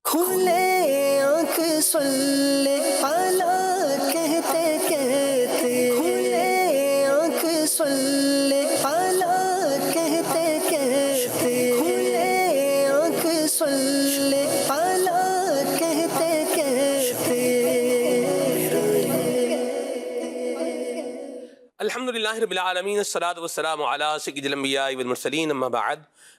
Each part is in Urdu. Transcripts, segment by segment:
کھلے آنکھ صلی اللہ کہتے کہتے، کھلے آنکھ صلی اللہ کہتے کہتے، کھلے آنکھ صلی اللہ کہتے کہتے۔ الحمدللہ رب العالمین، الصلاۃ والسلام علی سید الانبیاء والمرسلین، اما بعد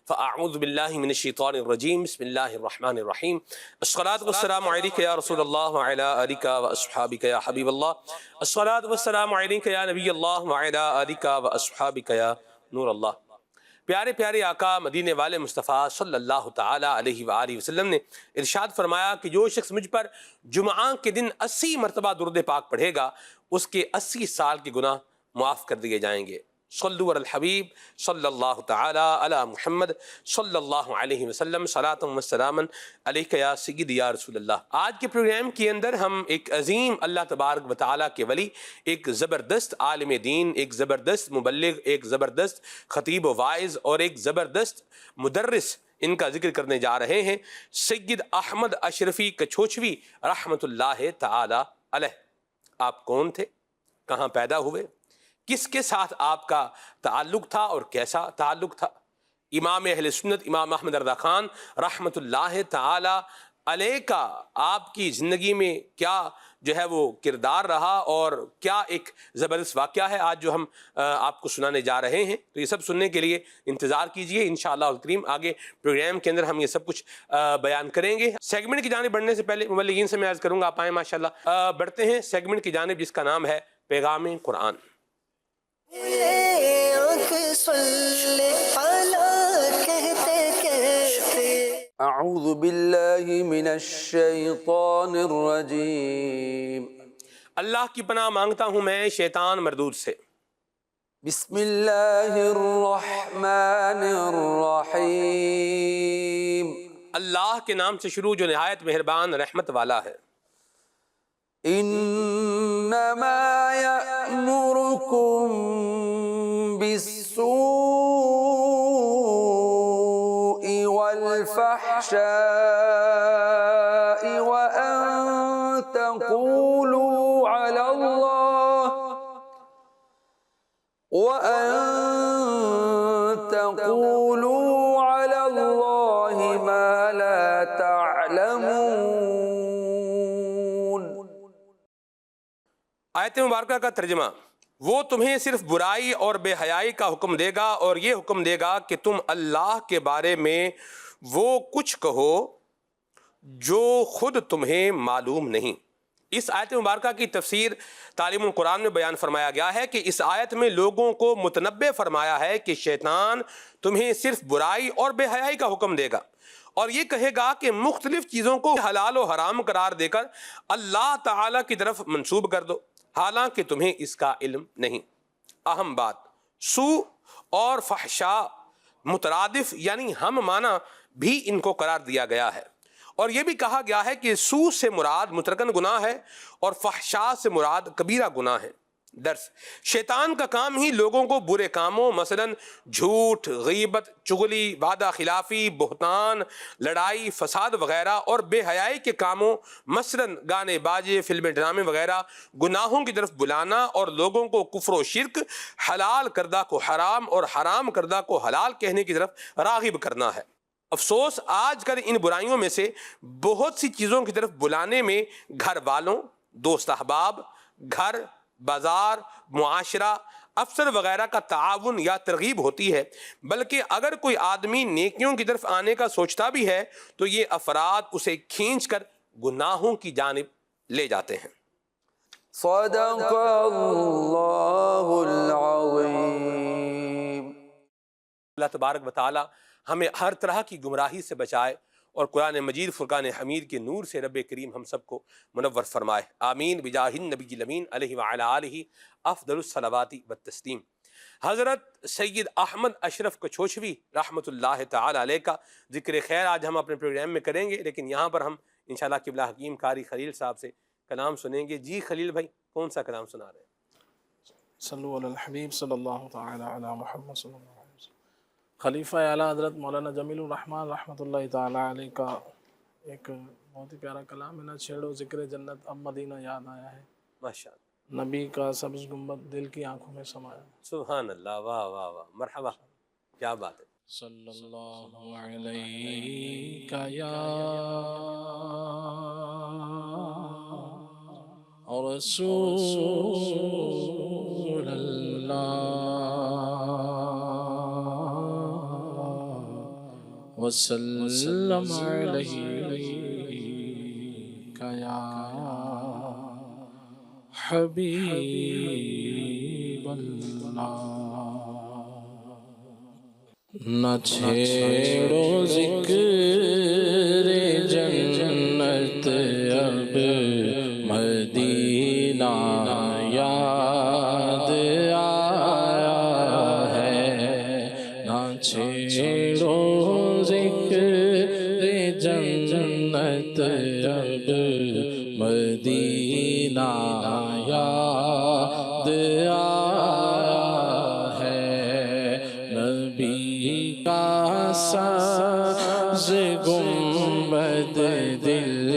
فاعوذ باللہ من الشیطان الرجیم، بسم اللہ الرحمن الرحیم۔ الصلاۃ والسلام علیک یا رسول اللہ وعلی آلک واصحابک یا حبیب اللہ، الصلاۃ والسلام علیک یا نبی اللہ وعلی آلک واصحابک یا نور اللہ۔ پیارے پیارے آقا مدینے والے مصطفیٰ صلی اللہ تعالی علیہ وآلہ وسلم نے ارشاد فرمایا کہ جو شخص مجھ پر جمعہ کے دن 80 مرتبہ درود پاک پڑھے گا، اس کے 80 سال کے گناہ معاف کر دیے جائیں گے۔ صلو علی الحبیب صلی اللہ تعالی علی محمد صلی اللہ علیہ وسلم، صلاۃ و سلام علیک یا سیدی یا رسول اللہ۔ آج کے پروگرام کے اندر ہم ایک عظیم اللہ تبارک و تعالیٰ کے ولی، ایک زبردست عالم دین، ایک زبردست مبلغ، ایک زبردست خطیب و واعظ اور ایک زبردست مدرس، ان کا ذکر کرنے جا رہے ہیں، سید احمد اشرفی کچھوچھوی رحمۃ اللہ تعالی علیہ۔ آپ کون تھے؟ کہاں پیدا ہوئے؟ کس کے ساتھ آپ کا تعلق تھا اور کیسا تعلق تھا؟ امام اہل سنت امام احمد رضا خان رحمۃ اللہ تعالی علیہ کا آپ کی زندگی میں کیا جو ہے وہ کردار رہا اور کیا ایک زبردست واقعہ ہے آج جو ہم آپ کو سنانے جا رہے ہیں، تو یہ سب سننے کے لیے انتظار کیجئے۔ انشاءاللہ الکریم آگے پروگرام کے اندر ہم یہ سب کچھ بیان کریں گے۔ سیگمنٹ کی جانب بڑھنے سے پہلے مبلغین سے میں عرض کروں گا، آپ آئیں ماشاءاللہ۔ بڑھتے ہیں سیگمنٹ کی جانب جس کا نام ہے پیغام قرآن۔ اعوذ باللہ من الشیطان الرجیم، اللہ کی پناہ مانگتا ہوں میں شیطان مردود سے۔ بسم اللہ الرحمن الرحیم، اللہ کے نام سے شروع جو نہایت مہربان رحمت والا ہے۔ انما یأمرکم بالسوء والفحشاء وأن تقولوا على الله ما لا تعلمون۔ آیت مبارکہ کا ترجمہ: وہ تمہیں صرف برائی اور بے حیائی کا حکم دے گا اور یہ حکم دے گا کہ تم اللہ کے بارے میں وہ کچھ کہو جو خود تمہیں معلوم نہیں۔ اس آیت مبارکہ کی تفسیر تعلیم القرآن میں بیان فرمایا گیا ہے کہ اس آیت میں لوگوں کو متنبہ فرمایا ہے کہ شیطان تمہیں صرف برائی اور بے حیائی کا حکم دے گا اور یہ کہے گا کہ مختلف چیزوں کو حلال و حرام قرار دے کر اللہ تعالیٰ کی طرف منسوب کر دو، حالانکہ تمہیں اس کا علم نہیں۔ اہم بات، سو اور فحشاء مترادف یعنی ہم معنی بھی ان کو قرار دیا گیا ہے، اور یہ بھی کہا گیا ہے کہ سو سے مراد مطلقاً گناہ ہے اور فحشاء سے مراد کبیرہ گناہ ہے۔ درس: شیطان کا کام ہی لوگوں کو برے کاموں مثلاً جھوٹ، غیبت، چغلی، وعدہ خلافی، بہتان، لڑائی، فساد وغیرہ اور بے حیائی کے کاموں مثلاً گانے باجے، فلمیں، ڈرامے وغیرہ گناہوں کی طرف بلانا اور لوگوں کو کفر و شرک، حلال کردہ کو حرام اور حرام کردہ کو حلال کہنے کی طرف راغب کرنا ہے۔ افسوس، آج کل ان برائیوں میں سے بہت سی چیزوں کی طرف بلانے میں گھر والوں، دوست احباب، گھر، بازار، معاشرہ، افسر وغیرہ کا تعاون یا ترغیب ہوتی ہے، بلکہ اگر کوئی آدمی نیکیوں کی طرف آنے کا سوچتا بھی ہے تو یہ افراد اسے کھینچ کر گناہوں کی جانب لے جاتے ہیں۔ صدق اللہ العظیم۔ اللہ تبارک و تعالی ہمیں ہر طرح کی گمراہی سے بچائے اور قرآن مجید فرقان حمید کے نور سے رب کریم ہم سب کو منور فرمائے، آمین بجاہ النبی الامین علیہ وعلی آلہ افضل الصلوات والتسلیم۔ حضرت سید احمد اشرف کچھوچھوی رحمۃ اللہ تعالی علیہ کا ذکر خیر آج ہم اپنے پروگرام میں کریں گے، لیکن یہاں پر ہم انشاءاللہ قبلہ حکیم قاری خلیل صاحب سے کلام سنیں گے۔ جی خلیل بھائی، کون سا کلام سنا رہے ہیں؟ صلو علی الحبیب صلی اللہ تعالی علی محمد صلی اللہ علیہ وسلم۔ خلیفہ اعلیٰ حضرت مولانا جمیل الرحمن رحمۃ اللہ تعالی علیہ کا ایک بہت ہی پیارا کلام ہے، نہ چھیڑو ذکر جنت اب مدینہ یاد آیا ہے، ماشاء اللہ، نبی کا سبز گنبد دل کی آنکھوں میں سمایا۔ سبحان اللہ، واہ واہ واہ، مرحبا، کیا بات ہے۔ صلی اللہ علیہ یا رسول اللہ وسلم علیہ یا حبیب اللہ۔ نہ چھیڑو ذکر جنت اب مدینہ یاد آیا ہے، نہ چھیڑو ذکر جنت اب مدینہ یاد آیا ہے، نبی کا سبز گنبد دل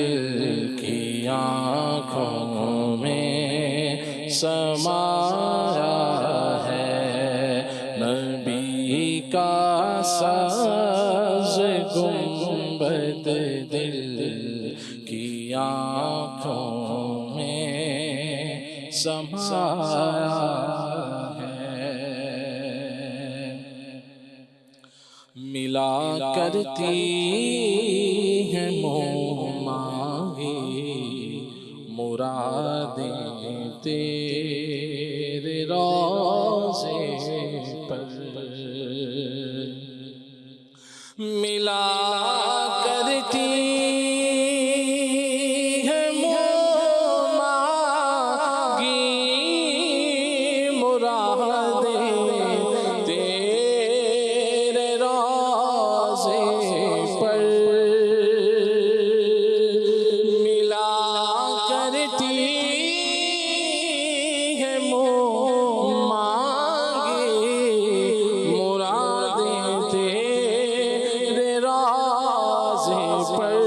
کی آنکھوں میں سمایا ہے، نبی کا سبز گنبد دل کی آنکھوں میں سمایا ہے۔ ملا کرتی ہیں منہ مانگی مرادیں تیرے روضے پر، ملا کرتی ہیں منہ مانگی مرادیں تیرے روضے پر، ملا کرتی ہے منہ مانگی مرادیں تیرے روضے پر،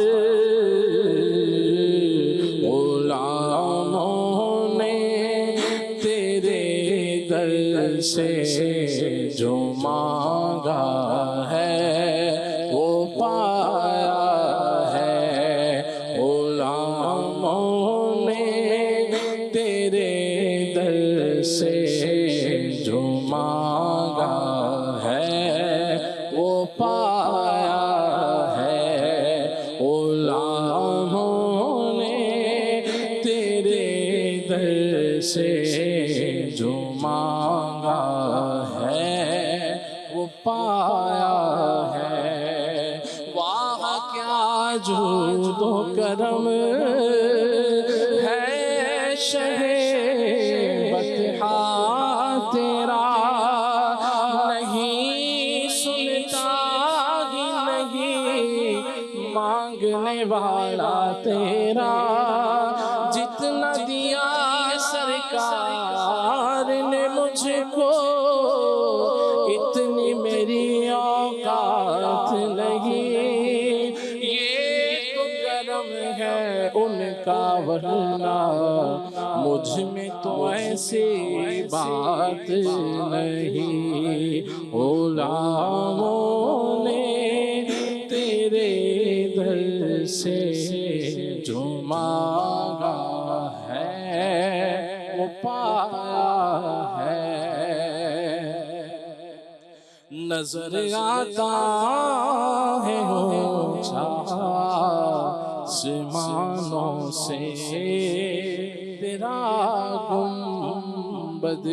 غلاموں نے تیرے در سے جو مانگا ہے وہ پایا ہے، غلاموں نے تیرے در سے جو مانگا ہے وہ پایا ہے، غلاموں نے تیرے در سے جو مانگا ہے وہ پایا ہے۔ واہ کیا جود و کرم ہے شہ بطحا تیرا، نہیں سنتا ہی نہیں مانگنے والا تیرا، جتنا دیا سرکار نے مجھ کو اتنی میری اوقات نہیں، یہ تو کرم ہے ان کا ورنہ مجھ میں تو ایسی بات نہیں، غلاموں نے تیرے در سے جو مانگا ہے وہ پایا ہے۔ نظر آتا ہے اونچا آسمانوں سے تیرا گنبد،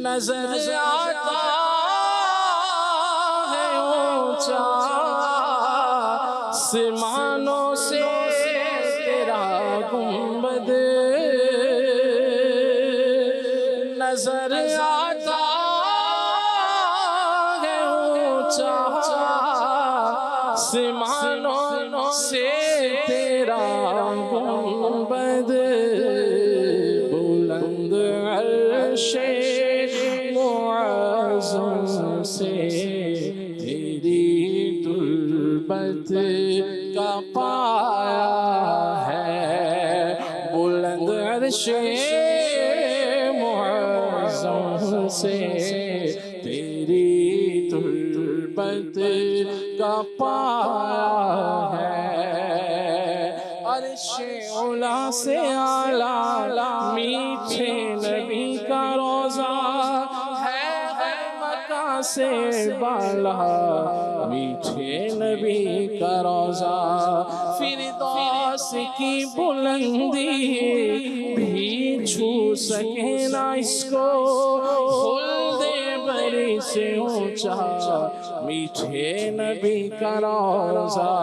نظر آتا ہے اونچا آسمانوں سے تیرا گنبد، نظر آتا ہے اونچا آسمانوں سے تیرا گنبد، بلند عرش معظم سے تیری تربت، کا پایا ہے، بلند عرش معظم سے تیری تربت کا پایا ہے، عرش علا سے اعلیٰ میٹھے نبی کا روضہ ہے، مکہ سے بالا میٹھے نبی کا روضہ، فردوس کی بلندی بھی چھو سکے نہ اس کو، خلد بری سے اونچا میٹھے نبی کا روضہ،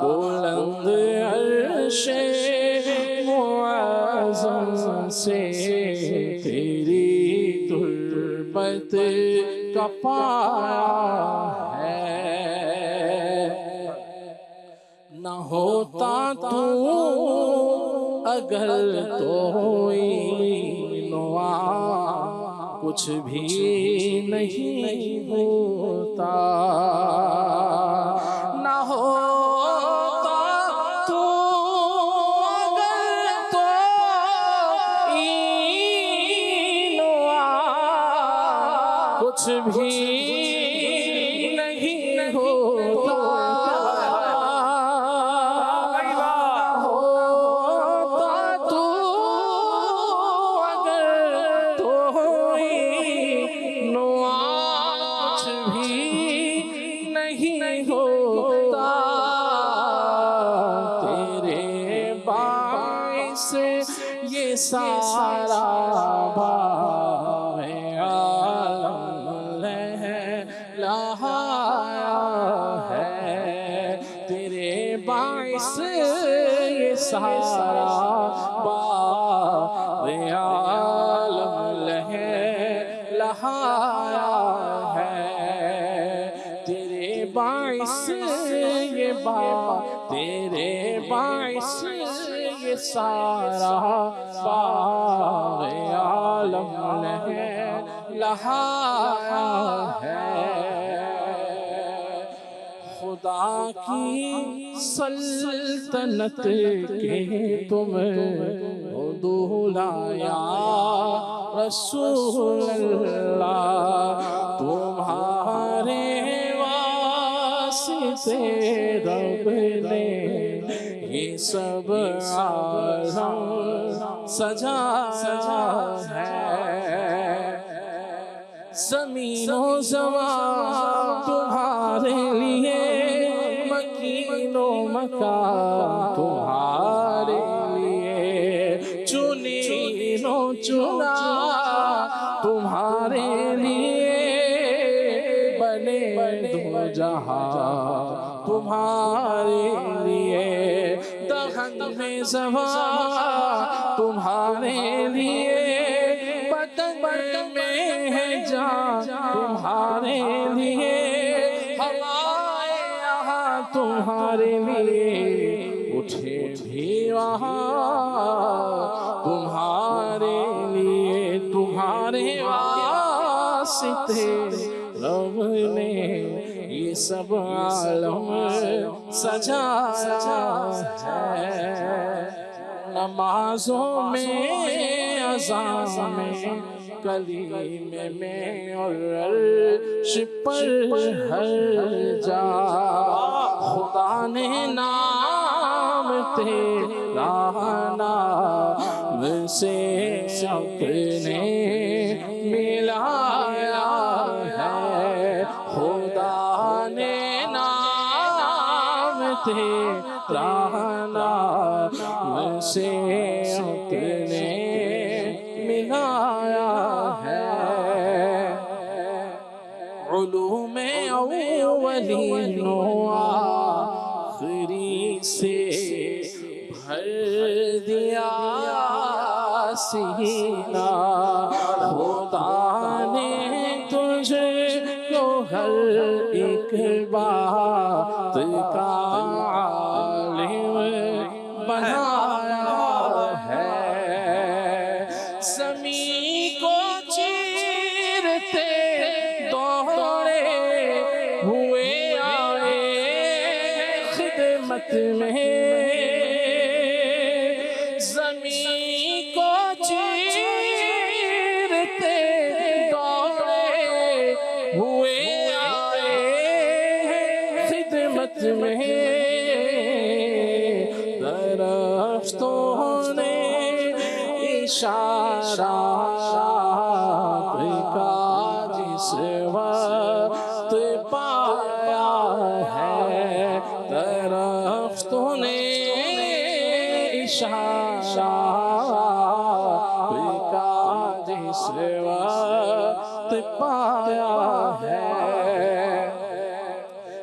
بلند عرش معظم سے تیری تربت کا پایا ہے، نہ ہوتا تو اگر تو نوا کچھ بھی نہیں ہوتا، نہ ہوتا تو اگر تو نوا کچھ بھی نہیں ہوتا، یہ سارا باغ عالم لہایا ہے، تیرے باعث یہ سارا باغ عالم لہایا ہے، تیرے باعث یہ باغ، تیرے باعث یہ سارا باغ عالم لہایا ہے، خدا کی سلطنت کے تم دولا یا رسول اللہ، تمہارے واسطے رب نے یہ سب عالم سجایا ہے، زمین و زمان تمہارے لیے، مکین و مکان تمہارے لیے، چنین و چنا تمہارے لیے، بنے دو جہاں تمہارے لیے، دہن میں زبان تمہارے لیے، بدن میں ہے جان تمہارے لیے، ہوائیں یہاں تمہارے لیے، اٹھے بھی وہاں تمہارے لیے، تمہارے واسطے رب نے یہ سب عالم سجایا ہے، نمازوں میں، اذان میں، کلیمے میں اور عرش پر ہر جا، خدا نے نام تیرا نام سے اپنے ملایا ہے، خدا نے نام تیرا نام سے اپنے ملایا ہے، علوم اولین و آخری سے بھر دیا سینہ، خدا نے تجھے کو ہر ایک بات کا عالم بنایا ہے، زمین کو چیرتے دوڑے ہوئے آئے خدمت خدمت میں زمین کو چیرتے دوڑے ہوئے آئے ہیں خدمت میں درختوں نے اشارہ کا جس وقت پایا ہے درختوں نے اشارہ کا جس وقت پایا ہے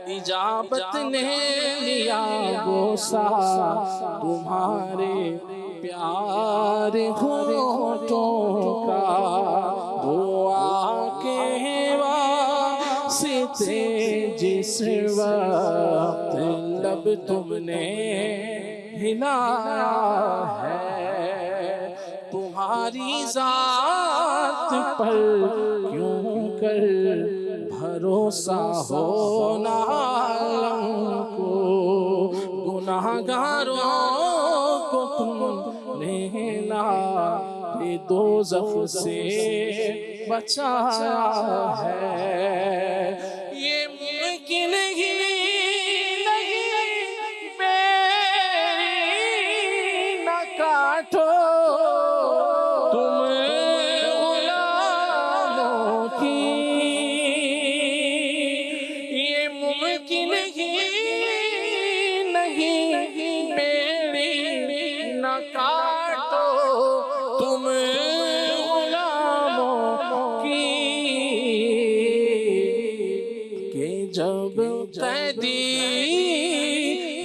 اجابت نے لیا بوسہ تمہارے پیار ہونٹوں کا دعا کے واسطے جس وقت لب تم نے ہلایا ہے تمہاری ذات پر کیوں کر بھروسہ ہونا عالم کو گناہگاروں کو تم نے نار دوزخ سے بچایا ہے یہ ممکن ہی نہیں بیڑی نہ کاٹو تم غلاموں کی یہ ممکن ہی نہیں بیڑی نہ کاٹو تم غلاموں کی کہ جب قیدی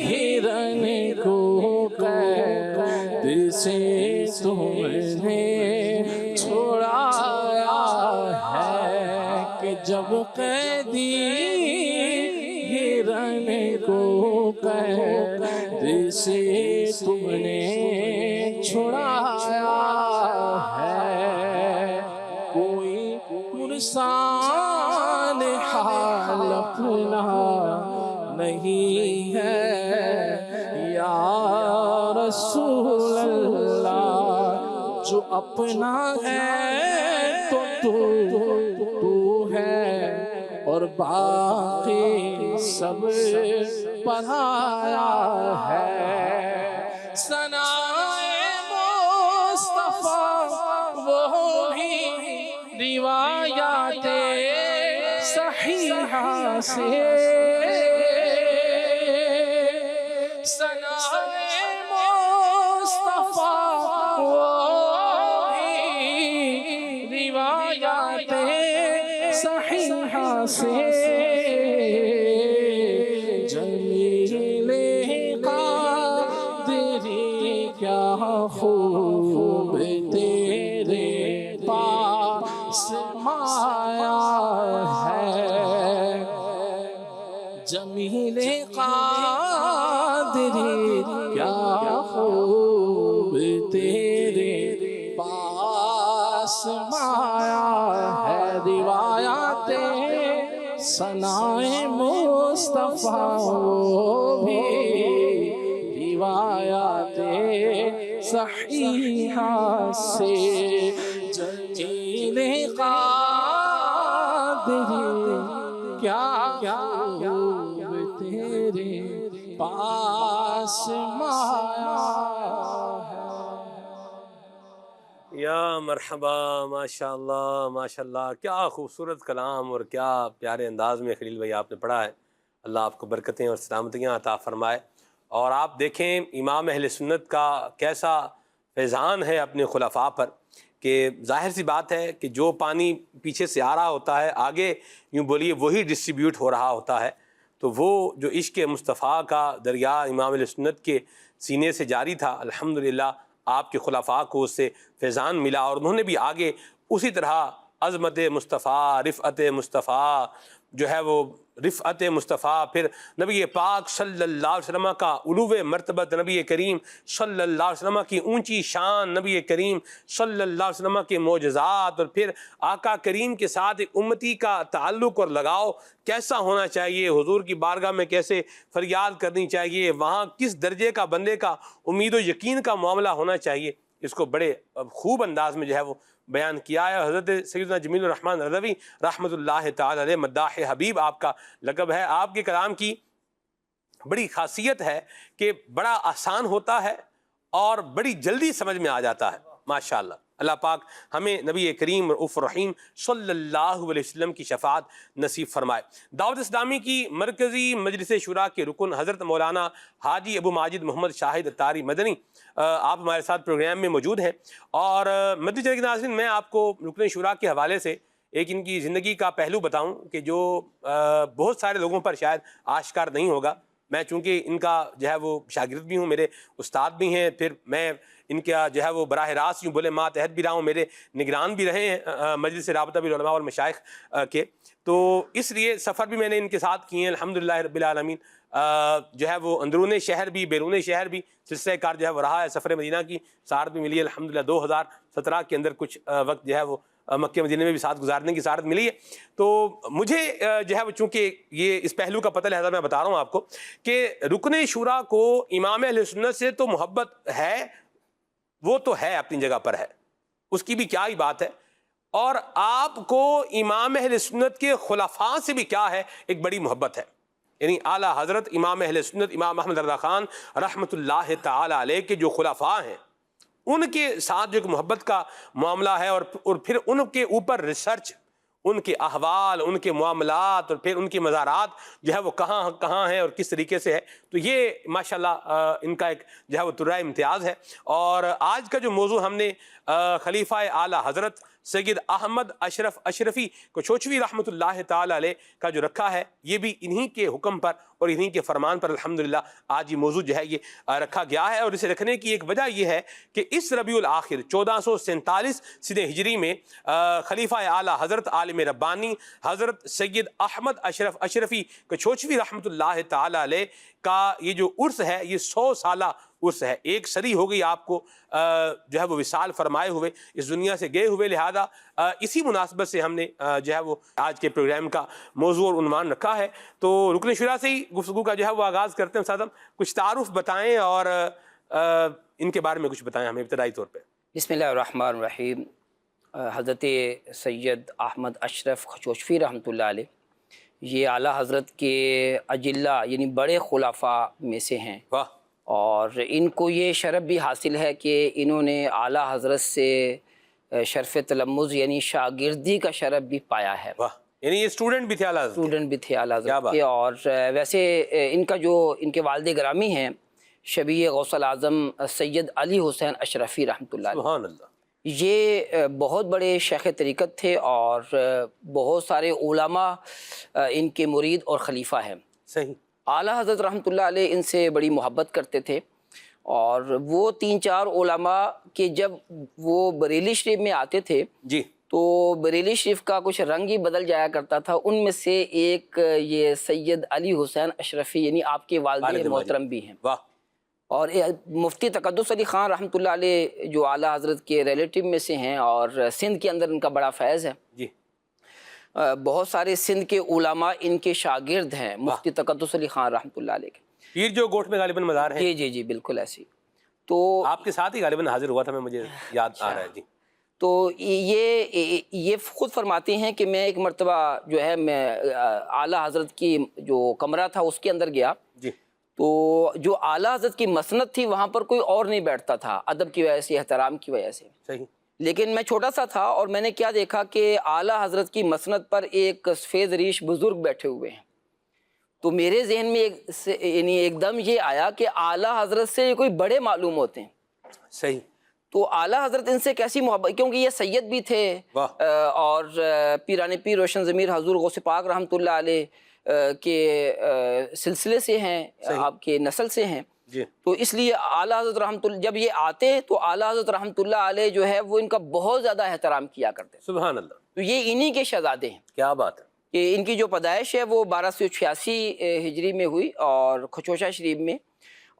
ہرن کو قید سے تم نے چھوڑایا ہے کہ جب قیدی ہرن کو قید سے تم نے چھوڑایا ہے کوئی پرسان حال اپنا نہیں ہے یا رسول اللہ جو اپنا ہے تو ہے اور باقی سب پڑھایا ہے ثنائے مصطفیٰ وہ بھی روایات صحیحہ سے ثنائے مصطفیٰ وہ بھی روایات صحیحہ سے جمیل قادری کیا خوب تیرے پاس مایا ہے جمیل قادری کیا خوب تیرے پاس مایا ہے روایات ثنائے مصطفیٰ وہ بھی روایات صحیحہ سے جمیل قادری کیا خوب تیرے پاس مایا ہے یا مرحبا ماشاءاللہ کیا خوبصورت کلام اور کیا پیارے انداز میں خلیل بھائی آپ نے پڑھا ہے اللہ آپ کو برکتیں اور سلامتیاں عطا فرمائے اور آپ دیکھیں امام اہل سنت کا کیسا فیضان ہے اپنے خلفاء پر کہ ظاہر سی بات ہے کہ جو پانی پیچھے سے آ رہا ہوتا ہے آگے یوں بولیے وہی ڈسٹریبیوٹ ہو رہا ہوتا ہے تو وہ جو عشق مصطفیٰ کا دریا امام اہل سنت کے سینے سے جاری تھا الحمدللہ آپ کے خلفاء کو اس سے فیضان ملا اور انہوں نے بھی آگے اسی طرح عظمت مصطفیٰ رفعت مصطفیٰ جو ہے وہ رفعت مصطفیٰ، پھر نبی پاک صلی اللہ علیہ وسلم کا علو مرتبت، نبی کریم صلی اللہ علیہ وسلم کی اونچی شان، نبی کریم صلی اللہ علیہ وسلم کے معجزات، اور پھر آقا کریم کے ساتھ ایک امتی کا تعلق اور لگاؤ کیسا ہونا چاہیے، حضور کی بارگاہ میں کیسے فریاد کرنی چاہیے، وہاں کس درجے کا بندے کا امید و یقین کا معاملہ ہونا چاہیے، اس کو بڑے خوب انداز میں جو ہے وہ بیان کیا ہے۔ حضرت سیدنا جمیل الرحمن رضوی رحمۃ اللہ تعالی علیہ، مداح حبیب آپ کا لقب ہے۔ آپ کے کلام کی بڑی خاصیت ہے کہ بڑا آسان ہوتا ہے اور بڑی جلدی سمجھ میں آ جاتا ہے، ماشاءاللہ۔ اللہ پاک ہمیں نبی کریم رؤوف الرحیم صلی اللہ علیہ وسلم کی شفاعت نصیب فرمائے۔ دعوت اسلامی کی مرکزی مجلس شورا کے رکن حضرت مولانا حاجی ابو ماجد محمد شاہد اتاری مدنی آپ ہمارے ساتھ پروگرام میں موجود ہیں، اور مدنی چینل کے ناظرین، میں آپ کو رکن شورا کے حوالے سے ایک ان کی زندگی کا پہلو بتاؤں کہ جو بہت سارے لوگوں پر شاید آشکار نہیں ہوگا۔ میں چونکہ ان کا جو ہے وہ شاگرد بھی ہوں، میرے استاد بھی ہیں، پھر میں ان کا جو ہے وہ براہ راست یوں بولے ماتحت بھی رہا ہوں، میرے نگران بھی رہے ہیں مجلس رابطہ بالعلماء والمشائخ کے، تو اس لیے سفر بھی میں نے ان کے ساتھ کیے ہیں الحمدللہ رب العالمین۔ جو ہے وہ اندرون شہر بھی بیرون شہر بھی سلسلہ کار جو ہے وہ رہا ہے۔ سفر مدینہ کی سعادت بھی ملی ہے الحمدللہ، 2017 کے اندر کچھ وقت جو ہے وہ مکہ مدینہ میں بھی ساتھ گزارنے کی سعادت ملی ہے۔ تو مجھے جو ہے وہ چونکہ یہ اس پہلو کا پتہ لہذا میں بتا رہا ہوں آپ کو کہ رکن شورا کو امام اہل سنت سے تو محبت ہے، وہ تو ہے اپنی جگہ پر ہے، اس کی بھی کیا ہی بات ہے، اور آپ کو امام اہل سنت کے خلفاء سے بھی کیا ہے، ایک بڑی محبت ہے۔ یعنی اعلیٰ حضرت امام اہل سنت امام احمد رضا خان رحمۃ اللہ تعالی علیہ کے جو خلفاء ہیں، ان کے ساتھ جو ایک محبت کا معاملہ ہے، اور پھر ان کے اوپر ریسرچ، ان کے احوال، ان کے معاملات، اور پھر ان کے مزارات جو ہے وہ کہاں کہاں ہیں اور کس طریقے سے ہے، تو یہ ماشاءاللہ ان کا ایک جو ہے وہ ترہ امتیاز ہے۔ اور آج کا جو موضوع ہم نے خلیفہ اعلیٰ حضرت سید احمد اشرف اشرفی کوچوچوی رحمۃ اللہ تعالی علیہ کا جو رکھا ہے، یہ بھی انہی کے حکم پر اور انہی کے فرمان پر الحمدللہ آج یہ موضوع جو ہے یہ رکھا گیا ہے۔ اور اسے رکھنے کی ایک وجہ یہ ہے کہ اس ربیع الاخر 1447 سنہ ہجری میں خلیفہ اعلیٰ حضرت عالم ربانی حضرت سید احمد اشرف اشرفی کوچوچوی رحمۃ اللہ تعالی علیہ کا یہ جو عرس ہے، یہ 100 سالہ عرس ہے۔ ایک صدی ہو گئی آپ کو جو ہے وہ وصال فرمائے ہوئے، اس دنیا سے گئے ہوئے، لہذا اسی مناسبت سے ہم نے جو ہے وہ آج کے پروگرام کا موضوع اور عنوان رکھا ہے۔ تو رکن شورا سے ہی گفتگو کا جو ہے وہ آغاز کرتے ہیں۔ استاد کچھ تعارف بتائیں اور ان کے بارے میں کچھ بتائیں ہمیں ابتدائی طور پہ۔ بسم اللہ الرحمن الرحیم۔ حضرت سید احمد اشرف کوچوچوی رحمۃ اللہ علیہ یہ اعلیٰ حضرت کے اجلہ یعنی بڑے خلفاء میں سے ہیں، واہ، اور ان کو یہ شرف بھی حاصل ہے کہ انہوں نے اعلیٰ حضرت سے شرف تلمذ یعنی شاگردی کا شرف بھی پایا ہے۔ واہ، یعنی یہ اسٹوڈنٹ بھی تھے اعلیٰ حضرت، اسٹوڈنٹ بھی تھے اعلیٰ حضرت کے۔ اور ویسے ان کا جو ان کے والد گرامی ہیں شبیہ غوث الاعظم سید علی حسین اشرفی رحمۃ اللہ علیہ، سبحان اللہ، یہ بہت بڑے شیخ طریقت تھے، اور بہت سارے علماء ان کے مرید اور خلیفہ ہیں۔ صحیح۔ اعلیٰ حضرت رحمۃ اللہ علیہ ان سے بڑی محبت کرتے تھے، اور وہ 3-4 علماء کے جب وہ بریلی شریف میں آتے تھے جی، تو بریلی شریف کا کچھ رنگ ہی بدل جایا کرتا تھا۔ ان میں سے ایک یہ سید علی حسین اشرفی یعنی آپ کے والد محترم بھی ہیں، واہ، اور مفتی تقدس علی خان رحمۃ اللہ علیہ جو اعلیٰ حضرت کے ریلیٹیو میں سے ہیں، اور سندھ کے اندر ان کا بڑا فیض ہے۔ جی، بہت سارے سندھ کے علماء ان کے شاگرد ہیں، مفتی تقدس علی خان رحمۃ اللہ علیہ کے۔ پیر جو گوٹھ میں غالباً مزار ہے، جی جی جی بالکل ایسی۔ تو آپ کے ساتھ ہی غالباً حاضر ہوا تھا، میں مجھے یاد آ رہا ہے۔ جی، تو یہ خود فرماتے ہیں کہ میں ایک مرتبہ جو ہے میں اعلیٰ حضرت کی جو کمرہ تھا اس کے اندر گیا، جی، تو جو اعلیٰ حضرت کی مسند تھی وہاں پر کوئی اور نہیں بیٹھتا تھا، ادب کی وجہ سے، احترام کی وجہ سے۔ صحیح۔ لیکن میں چھوٹا سا تھا، اور میں نے کیا دیکھا کہ اعلیٰ حضرت کی مسند پر ایک سفید ریش بزرگ بیٹھے ہوئے ہیں۔ تو میرے ذہن میں یعنی ایک دم یہ آیا کہ اعلیٰ حضرت سے یہ کوئی بڑے معلوم ہوتے ہیں۔ صحیح۔ تو اعلیٰ حضرت ان سے کیسی محبت، کیونکہ یہ سید بھی تھے، اور پیران پیر روشن ضمیر حضور غوث پاک رحمۃ اللہ علیہ کے سلسلے سے ہیں، آپ کے نسل سے ہیں۔ جی، تو اس لیے اعلیٰ حضرت رحمۃ اللہ جب یہ آتے تو اعلیٰ حضرت رحمۃ اللہ علیہ جو ہے وہ ان کا بہت زیادہ احترام کیا کرتے، سبحان اللہ، تو یہ انہی کے شہزادے ہیں۔ کیا بات ہے۔ کہ ان کی جو پیدائش ہے وہ 1286 ہجری میں ہوئی اور خچوشہ شریف میں،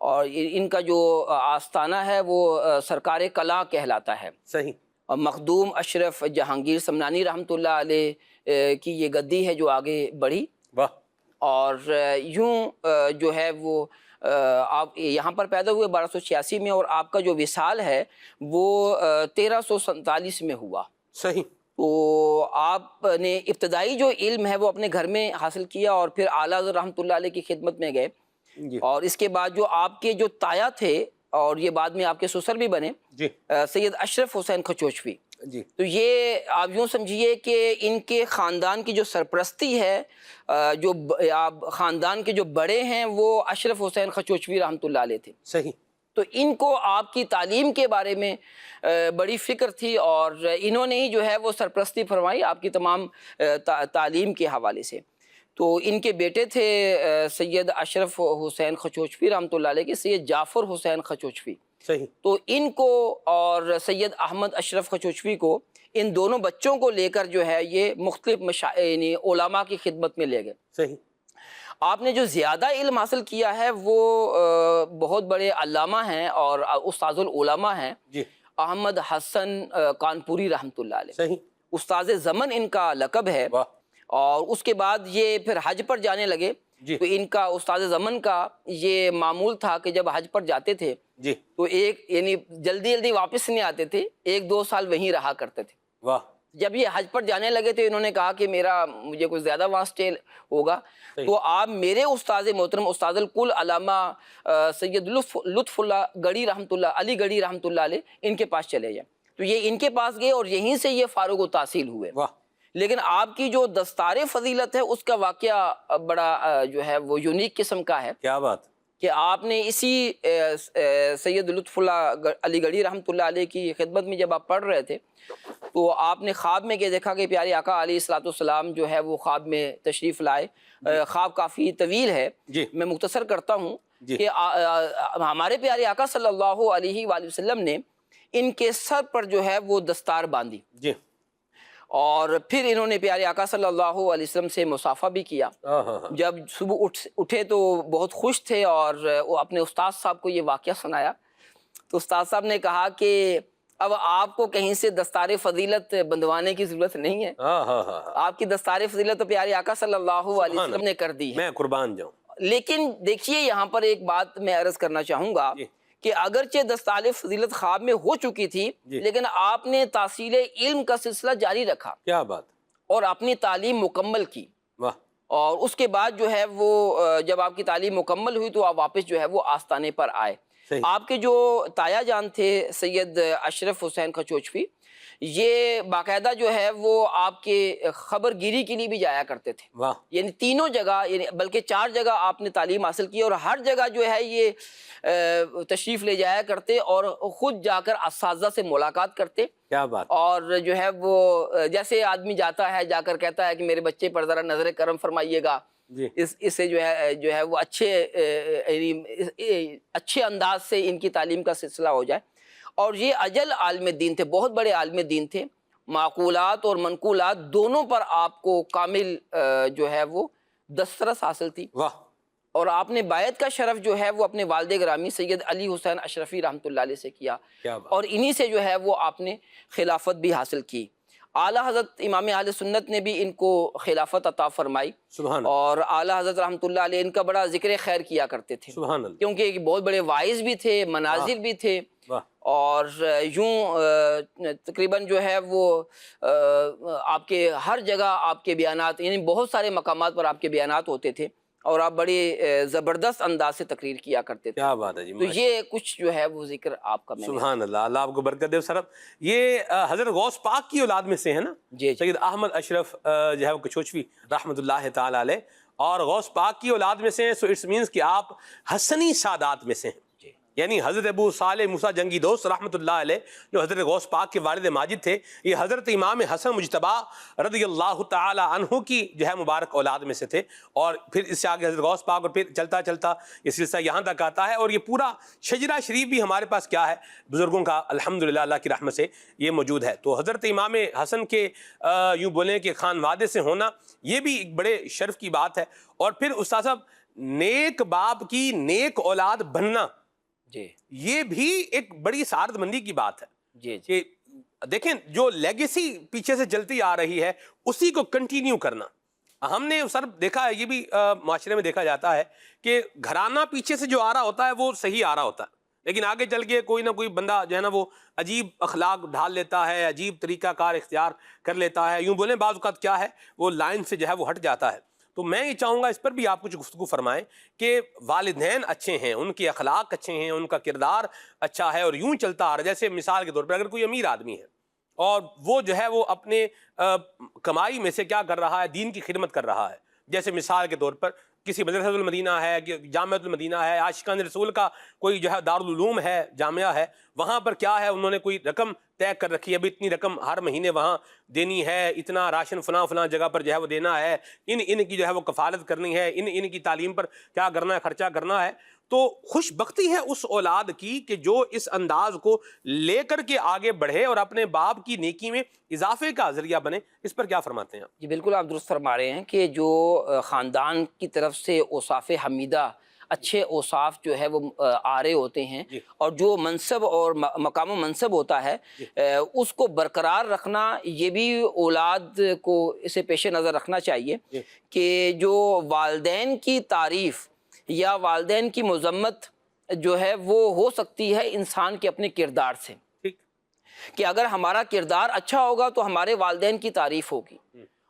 اور ان کا جو آستانہ ہے وہ سرکار کلاں کہلاتا ہے۔ صحیح۔ اور مخدوم اشرف جہانگیر سمنانی رحمۃ اللہ علیہ کی یہ گدی ہے جو آگے بڑھی، واہ۔ اور یوں جو ہے وہ آپ یہاں پر پیدا ہوئے 1286 میں، اور آپ کا جو وصال ہے وہ 1347 میں ہوا۔ صحیح۔ تو آپ نے ابتدائی جو علم ہے وہ اپنے گھر میں حاصل کیا، اور پھر اعلیٰ حضرت رحمۃ اللہ علیہ کی خدمت میں گئے، جی اور اس کے بعد جو آپ کے جو تایا تھے اور یہ بعد میں آپ کے سسر بھی بنے، جی سید اشرف حسین کھچوچوی، جی تو یہ آپ یوں سمجھیے کہ ان کے خاندان کی جو سرپرستی ہے، جو آپ خاندان کے جو بڑے ہیں وہ اشرف حسین کھچوچوی رحمۃ اللہ علیہ تھے۔ صحیح۔ تو ان کو آپ کی تعلیم کے بارے میں بڑی فکر تھی، اور انہوں نے ہی جو ہے وہ سرپرستی فرمائی آپ کی تمام تعلیم کے حوالے سے۔ تو ان کے بیٹے تھے سید اشرف حسین کھچوچوی رحمۃ اللہ علیہ کے سید جعفر حسین کھچوچوی۔ صحیح۔ تو ان کو اور سید احمد اشرف کھچوچوی کو، ان دونوں بچوں کو لے کر جو ہے یہ مختلف یعنی علماء کی خدمت میں لے گئے۔ صحیح۔ آپ نے جو زیادہ علم حاصل کیا ہے وہ بہت بڑے علامہ ہیں اور استاذ العلماء ہیں، جی احمد حسن کانپوری رحمۃ اللہ علیہ۔ صحیح۔ استاذ زمن ان کا لقب ہے، واہ۔ اور اس کے بعد یہ پھر حج پر جانے لگے، جی تو ان کا استاذ زمن کا یہ معمول تھا کہ جب حج پر جاتے تھے جی تو ایک یعنی جلدی جلدی واپس نہیں آتے تھے، 1-2 سال وہیں رہا کرتے تھے۔ واہ۔ جب یہ حج پر جانے لگے تھے انہوں نے کہا کہ مجھے کچھ زیادہ وہاں اسٹے ہوگا، تو آپ میرے استاذ محترم استاذ الکل علامہ سید لطف اللہ گڑھی رحمۃ اللہ علی گڑھی رحمۃ اللہ علیہ ان کے پاس چلے جائیں۔ تو یہ ان کے پاس گئے اور یہیں سے یہ فارغ التحصیل ہوئے۔ واہ۔ لیکن آپ کی جو دستار فضیلت ہے اس کا واقعہ بڑا جو ہے وہ یونیک قسم کا ہے، کیا بات۔ کہ آپ نے اسی سید لطف اللہ علی گڑھی رحمۃ اللہ علیہ کی خدمت میں جب آپ پڑھ رہے تھے تو آپ نے خواب میں یہ دیکھا کہ پیارے آقا علیہ الصلوۃ والسلام جو ہے وہ خواب میں تشریف لائے۔ خواب کافی طویل ہے، جی میں مختصر کرتا ہوں جی کہ ہمارے پیارے آقا صلی اللہ علیہ وآلہ وسلم نے ان کے سر پر جو ہے وہ دستار باندھی، جی اور پھر انہوں نے پیارے آقا صلی اللہ علیہ وسلم سے مصافحہ بھی کیا۔ جب صبح اٹھے تو بہت خوش تھے، اور وہ اپنے استاد صاحب کو یہ واقعہ سنایا، تو استاد صاحب نے کہا کہ اب آپ کو کہیں سے دستار فضیلت بندوانے کی ضرورت نہیں ہے، آپ کی دستار فضیلت تو پیارے آقا صلی اللہ علیہ وسلم نے کر دی ہے۔ میں قربان جاؤں۔ لیکن دیکھیے یہاں پر ایک بات میں عرض کرنا چاہوں گا کہ اگرچہ دستار فضیلت خواب میں ہو چکی تھی، لیکن آپ نے تحصیل علم کا سلسلہ جاری رکھا کیا بات۔ اور اپنی تعلیم مکمل کی، واہ۔ اور اس کے بعد جو ہے وہ جب آپ کی تعلیم مکمل ہوئی تو آپ واپس جو ہے وہ آستانے پر آئے۔ آپ کے جو تایا جان تھے سید اشرف حسین کھچوچوی، یہ باقاعدہ جو ہے وہ آپ کے خبر گیری کے لیے بھی جایا کرتے تھے، واہ۔ یعنی تینوں جگہ، یعنی بلکہ 4 جگہ آپ نے تعلیم حاصل کی، اور ہر جگہ جو ہے یہ تشریف لے جایا کرتے اور خود جا کر اساتذہ سے ملاقات کرتے۔ کیا بات۔ اور جو ہے وہ جیسے آدمی جاتا ہے جا کر کہتا ہے کہ میرے بچے پر ذرا نظر کرم فرمائیے گا، اس سے جو ہے وہ اچھے انداز سے ان کی تعلیم کا سلسلہ ہو جائے۔ اور یہ اجل عالم دین تھے، بہت بڑے عالم دین تھے، معقولات اور منقولات دونوں پر آپ کو کامل جو ہے وہ دسترس حاصل تھی۔ واہ۔ اور آپ نے بیعت کا شرف جو ہے وہ اپنے والد گرامی سید علی حسین اشرفی رحمۃ اللہ علیہ سے کیا، اور انہی سے جو ہے وہ آپ نے خلافت بھی حاصل کی۔ اعلیٰ حضرت امام اہل سنت نے بھی ان کو خلافت عطا فرمائی، سبحان اللہ۔ اور اعلیٰ حضرت رحمۃ اللہ علیہ ان کا بڑا ذکر خیر کیا کرتے تھے، سبحان اللہ۔ کیونکہ بہت بڑے واعظ بھی تھے، مناظر بھی تھے، اور یوں تقریباً جو ہے وہ آپ کے ہر جگہ آپ کے بیانات، یعنی بہت سارے مقامات پر آپ کے بیانات ہوتے تھے، اور آپ بڑی زبردست انداز سے تقریر کیا کرتے تھے۔ کیا بات ہے جی۔ تو یہ کچھ جو ہے وہ ذکر آپ کا میں نے۔ سبحان اللہ، اللہ آپ کو برکت دے صاحب۔ یہ حضرت غوث پاک کی اولاد میں سے ہے نا؟ جی سید احمد اشرف جو ہے وہ کھچوچوی رحمۃ اللہ تعالی علیہ، اور غوث پاک کی اولاد میں سے ہیں، سو اٹس مینس کہ آپ حسنی سادات میں سے ہیں۔ یعنی حضرت ابو صالح موسیٰ جنگی دوست رحمۃ اللہ علیہ جو حضرت غوث پاک کے والد ماجد تھے، یہ حضرت امام حسن مجتبی رضی اللہ تعالی عنہ کی جو ہے مبارک اولاد میں سے تھے، اور پھر اس سے آگے حضرت غوث پاک، اور پھر چلتا چلتا یہ سلسلہ یہاں تک آتا ہے، اور یہ پورا شجرہ شریف بھی ہمارے پاس کیا ہے بزرگوں کا الحمدللہ اللہ کی رحمت سے یہ موجود ہے۔ تو حضرت امام حسن کے یوں بولیں کہ خانوادے سے ہونا یہ بھی ایک بڑے شرف کی بات ہے، اور پھر استاد صاحب نیک باپ کی نیک اولاد بننا جی یہ بھی ایک بڑی سعادت مندی کی بات ہے جی جی کہ دیکھیں جو لیگیسی پیچھے سے چلتی آ رہی ہے اسی کو کنٹینیو کرنا۔ ہم نے سر دیکھا ہے، یہ بھی معاشرے میں دیکھا جاتا ہے کہ گھرانہ پیچھے سے جو آ رہا ہوتا ہے وہ صحیح آ رہا ہوتا ہے، لیکن آگے چل کے کوئی نہ کوئی بندہ جو ہے نا وہ عجیب اخلاق ڈھال لیتا ہے، عجیب طریقہ کار اختیار کر لیتا ہے، یوں بولیں بعض اوقات کیا ہے وہ لائن سے جو ہے وہ ہٹ جاتا ہے۔ تو میں یہ چاہوں گا اس پر بھی آپ کچھ گفتگو فرمائیں کہ والدین اچھے ہیں، ان کے اخلاق اچھے ہیں، ان کا کردار اچھا ہے، اور یوں چلتا آ رہا ہے۔ جیسے مثال کے طور پر اگر کوئی امیر آدمی ہے اور وہ جو ہے وہ اپنے کمائی میں سے کیا کر رہا ہے، دین کی خدمت کر رہا ہے، جیسے مثال کے طور پر کسی مدرسۃ المدینہ ہے، جامعۃ المدینہ ہے، عاشقان رسول کا کوئی جو ہے دارالعلوم ہے، جامعہ ہے، وہاں پر کیا ہے انہوں نے کوئی رقم طے کر رکھی ہے، ابھی اتنی رقم ہر مہینے وہاں دینی ہے، اتنا راشن فلاں جگہ پر جو ہے وہ دینا ہے، ان کی جو ہے وہ کفالت کرنی ہے، ان کی تعلیم پر کیا کرنا ہے، خرچہ کرنا ہے۔ تو خوش بختی ہے اس اولاد کی کہ جو اس انداز کو لے کر کے آگے بڑھے اور اپنے باپ کی نیکی میں اضافے کا ذریعہ بنے۔ اس پر کیا فرماتے ہیں آپ؟ جی بالکل آپ درست فرما رہے ہیں کہ جو خاندان کی طرف سے اوصاف حمیدہ، اچھے اوصاف جو ہے وہ آ رہے ہوتے ہیں، اور جو منصب اور مقام و منصب ہوتا ہے اس کو برقرار رکھنا، یہ بھی اولاد کو اسے پیش نظر رکھنا چاہیے کہ جو والدین کی تعریف یا والدین کی مذمت جو ہے وہ ہو سکتی ہے انسان کے اپنے کردار سے، کہ اگر ہمارا کردار اچھا ہوگا تو ہمارے والدین کی تعریف ہوگی،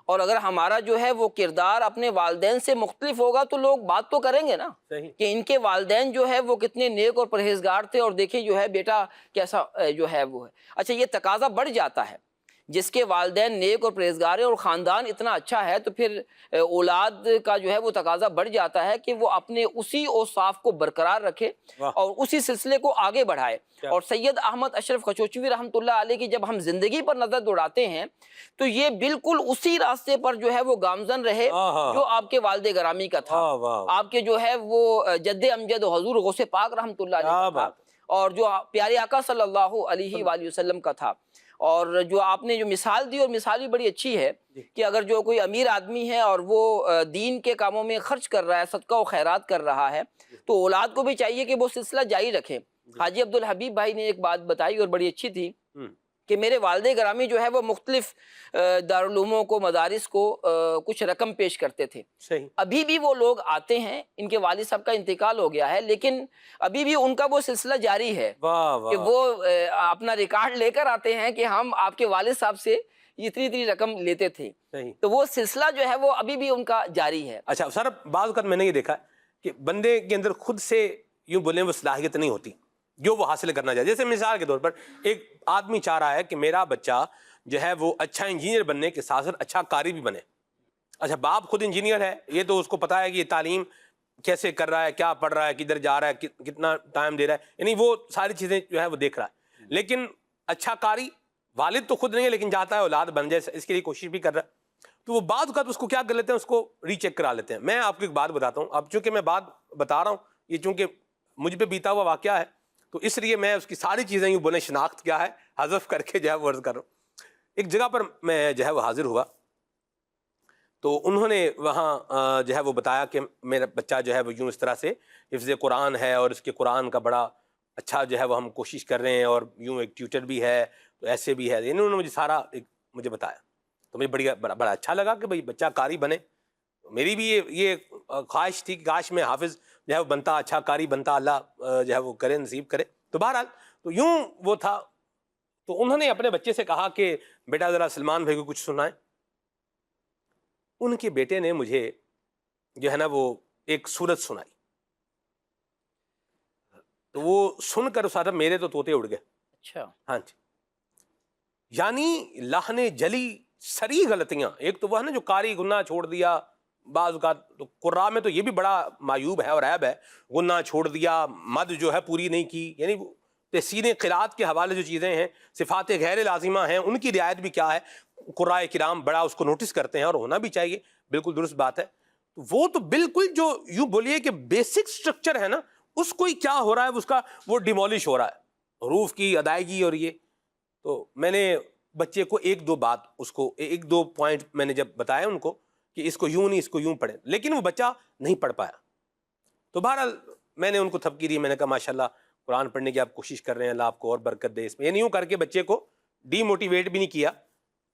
اور اگر ہمارا جو ہے وہ کردار اپنے والدین سے مختلف ہوگا تو لوگ بات تو کریں گے نا کہ ان کے والدین جو ہے وہ کتنے نیک اور پرہیزگار تھے، اور دیکھیں جو ہے بیٹا کیسا جو ہے وہ ہے۔ اچھا یہ تقاضا بڑھ جاتا ہے، جس کے والدین نیک اور پرہیزگار ہیں اور خاندان اتنا اچھا ہے تو پھر اولاد کا جو ہے وہ تقاضا بڑھ جاتا ہے کہ وہ اپنے اسی اوصاف کو برقرار رکھے اور اسی سلسلے کو آگے بڑھائے۔ اور سید احمد اشرف خشوچوی رحمۃ اللہ علیہ کی جب ہم زندگی پر نظر دوڑاتے ہیں تو یہ بالکل اسی راستے پر جو ہے وہ گامزن رہے جو آپ کے والد گرامی کا تھا، آپ کے جو ہے وہ جد امجد حضور غوث پاک رحمۃ اللہ علیہ کا تھا، اور جو پیارے آقا صلی اللہ علیہ وآلہ وسلم کا تھا۔ اور جو آپ نے جو مثال دی، اور مثال بھی بڑی اچھی ہے کہ اگر جو کوئی امیر آدمی ہے اور وہ دین کے کاموں میں خرچ کر رہا ہے، صدقہ و خیرات کر رہا ہے، تو اولاد کو بھی چاہیے کہ وہ سلسلہ جاری رکھے۔ حاجی عبدالحبیب بھائی نے ایک بات بتائی اور بڑی اچھی تھی کہ میرے والد گرامی جو ہے وہ مختلف دارالعلوموں کو، مدارس کو کچھ رقم پیش کرتے تھے، ابھی بھی وہ لوگ آتے ہیں، ان کے والد صاحب کا انتقال ہو گیا ہے لیکن ابھی بھی ان کا وہ سلسلہ جاری ہے کہ وہ اپنا ریکارڈ لے کر آتے ہیں کہ ہم آپ کے والد صاحب سے اتنی رقم لیتے تھے، تو وہ سلسلہ جو ہے وہ ابھی بھی ان کا جاری ہے۔ اچھا سر، بعض اوقات میں نے یہ دیکھا کہ بندے کے اندر خود سے یوں بولیں وہ صلاحیت نہیں ہوتی جو وہ حاصل کرنا چاہے۔ جیسے مثال کے طور پر ایک آدمی چاہ رہا ہے کہ میرا بچہ جو ہے وہ اچھا انجینئر بننے کے ساتھ ساتھ اچھا قاری بھی بنے۔ اچھا باپ خود انجینئر ہے، یہ تو اس کو پتا ہے کہ یہ تعلیم کیسے کر رہا ہے، کیا پڑھ رہا ہے، کدھر جا رہا ہے، کتنا ٹائم دے رہا ہے، یعنی وہ ساری چیزیں جو ہے وہ دیکھ رہا ہے، لیکن اچھا قاری والد تو خود نہیں ہے لیکن چاہتا ہے اولاد بن جائے، اس کے لیے کوشش بھی کر رہا ہے، تو وہ بعض اوقات اس کو کیا کر لیتے ہیں، اس کو ری چیک کرا لیتے ہیں۔ میں آپ کو ایک بات بتاتا ہوں، اب چونکہ میں بات بتا رہا ہوں، یہ چونکہ مجھ پہ بیتا ہوا واقعہ ہے تو اس لیے میں اس کی ساری چیزیں یوں بولیں شناخت کیا ہے حذف کر کے جو ہے وہ عرض کر رہا ہوں۔ ایک جگہ پر میں جو ہے وہ حاضر ہوا تو انہوں نے وہاں جو ہے وہ بتایا کہ میرا بچہ جو ہے وہ یوں اس طرح سے حفظ قرآن ہے اور اس کے قرآن کا بڑا اچھا جو ہے وہ ہم کوشش کر رہے ہیں، اور یوں ایک ٹیوٹر بھی ہے تو ایسے بھی ہے، یعنی انہوں نے مجھے سارا مجھے بتایا تو مجھے بڑا اچھا لگا کہ بھائی بچہ قاری بنے۔ میری بھی یہ خواہش تھی کہ کاش میں حافظ جو ہے وہ بنتا، اچھا قاری بنتا، اللہ جو ہے وہ کرے، نصیب کرے۔ تو بہرحال تو یوں وہ تھا، تو انہوں نے اپنے بچے سے کہا کہ بیٹا ذرا سلمان بھائی کو کچھ سنائیں۔ ان کے بیٹے نے مجھے جو ہے نا وہ ایک سورت سنائی، تو وہ سن کر اس آدم میرے تو طوطے اڑ گئے۔ اچھا ہاں جی، یعنی لاہنے جلی سری غلطیاں، ایک تو وہ ہے نا جو قاری گناہ چھوڑ دیا، بعض اوقات تو قرآ میں تو یہ بھی بڑا معیوب ہے اور عیب ہے، غنہ چھوڑ دیا، مد جو ہے پوری نہیں کی، یعنی تحسین قراءت کے حوالے جو چیزیں ہیں، صفات غیر لازمہ ہیں، ان کی رعایت بھی کیا ہے، قراء کرام بڑا اس کو نوٹس کرتے ہیں اور ہونا بھی چاہیے، بالکل درست بات ہے۔ وہ تو بالکل جو یوں بولیے کہ بیسک سٹرکچر ہے نا، اس کو ہی کیا ہو رہا ہے، اس کا وہ ڈیمولش ہو رہا ہے، حروف کی ادائیگی اور یہ۔ تو میں نے بچے کو ایک دو پوائنٹ میں نے جب بتایا ان کو کہ اس کو یوں نہیں، اس کو یوں پڑھیں، لیکن وہ بچہ نہیں پڑھ پایا۔ تو بہرحال میں نے ان کو تھپکی دی، میں نے کہا ماشاءاللہ قرآن پڑھنے کی آپ کوشش کر رہے ہیں، اللہ آپ کو اور برکت دے اس میں، یعنی یوں کر کے بچے کو ڈی موٹیویٹ بھی نہیں کیا۔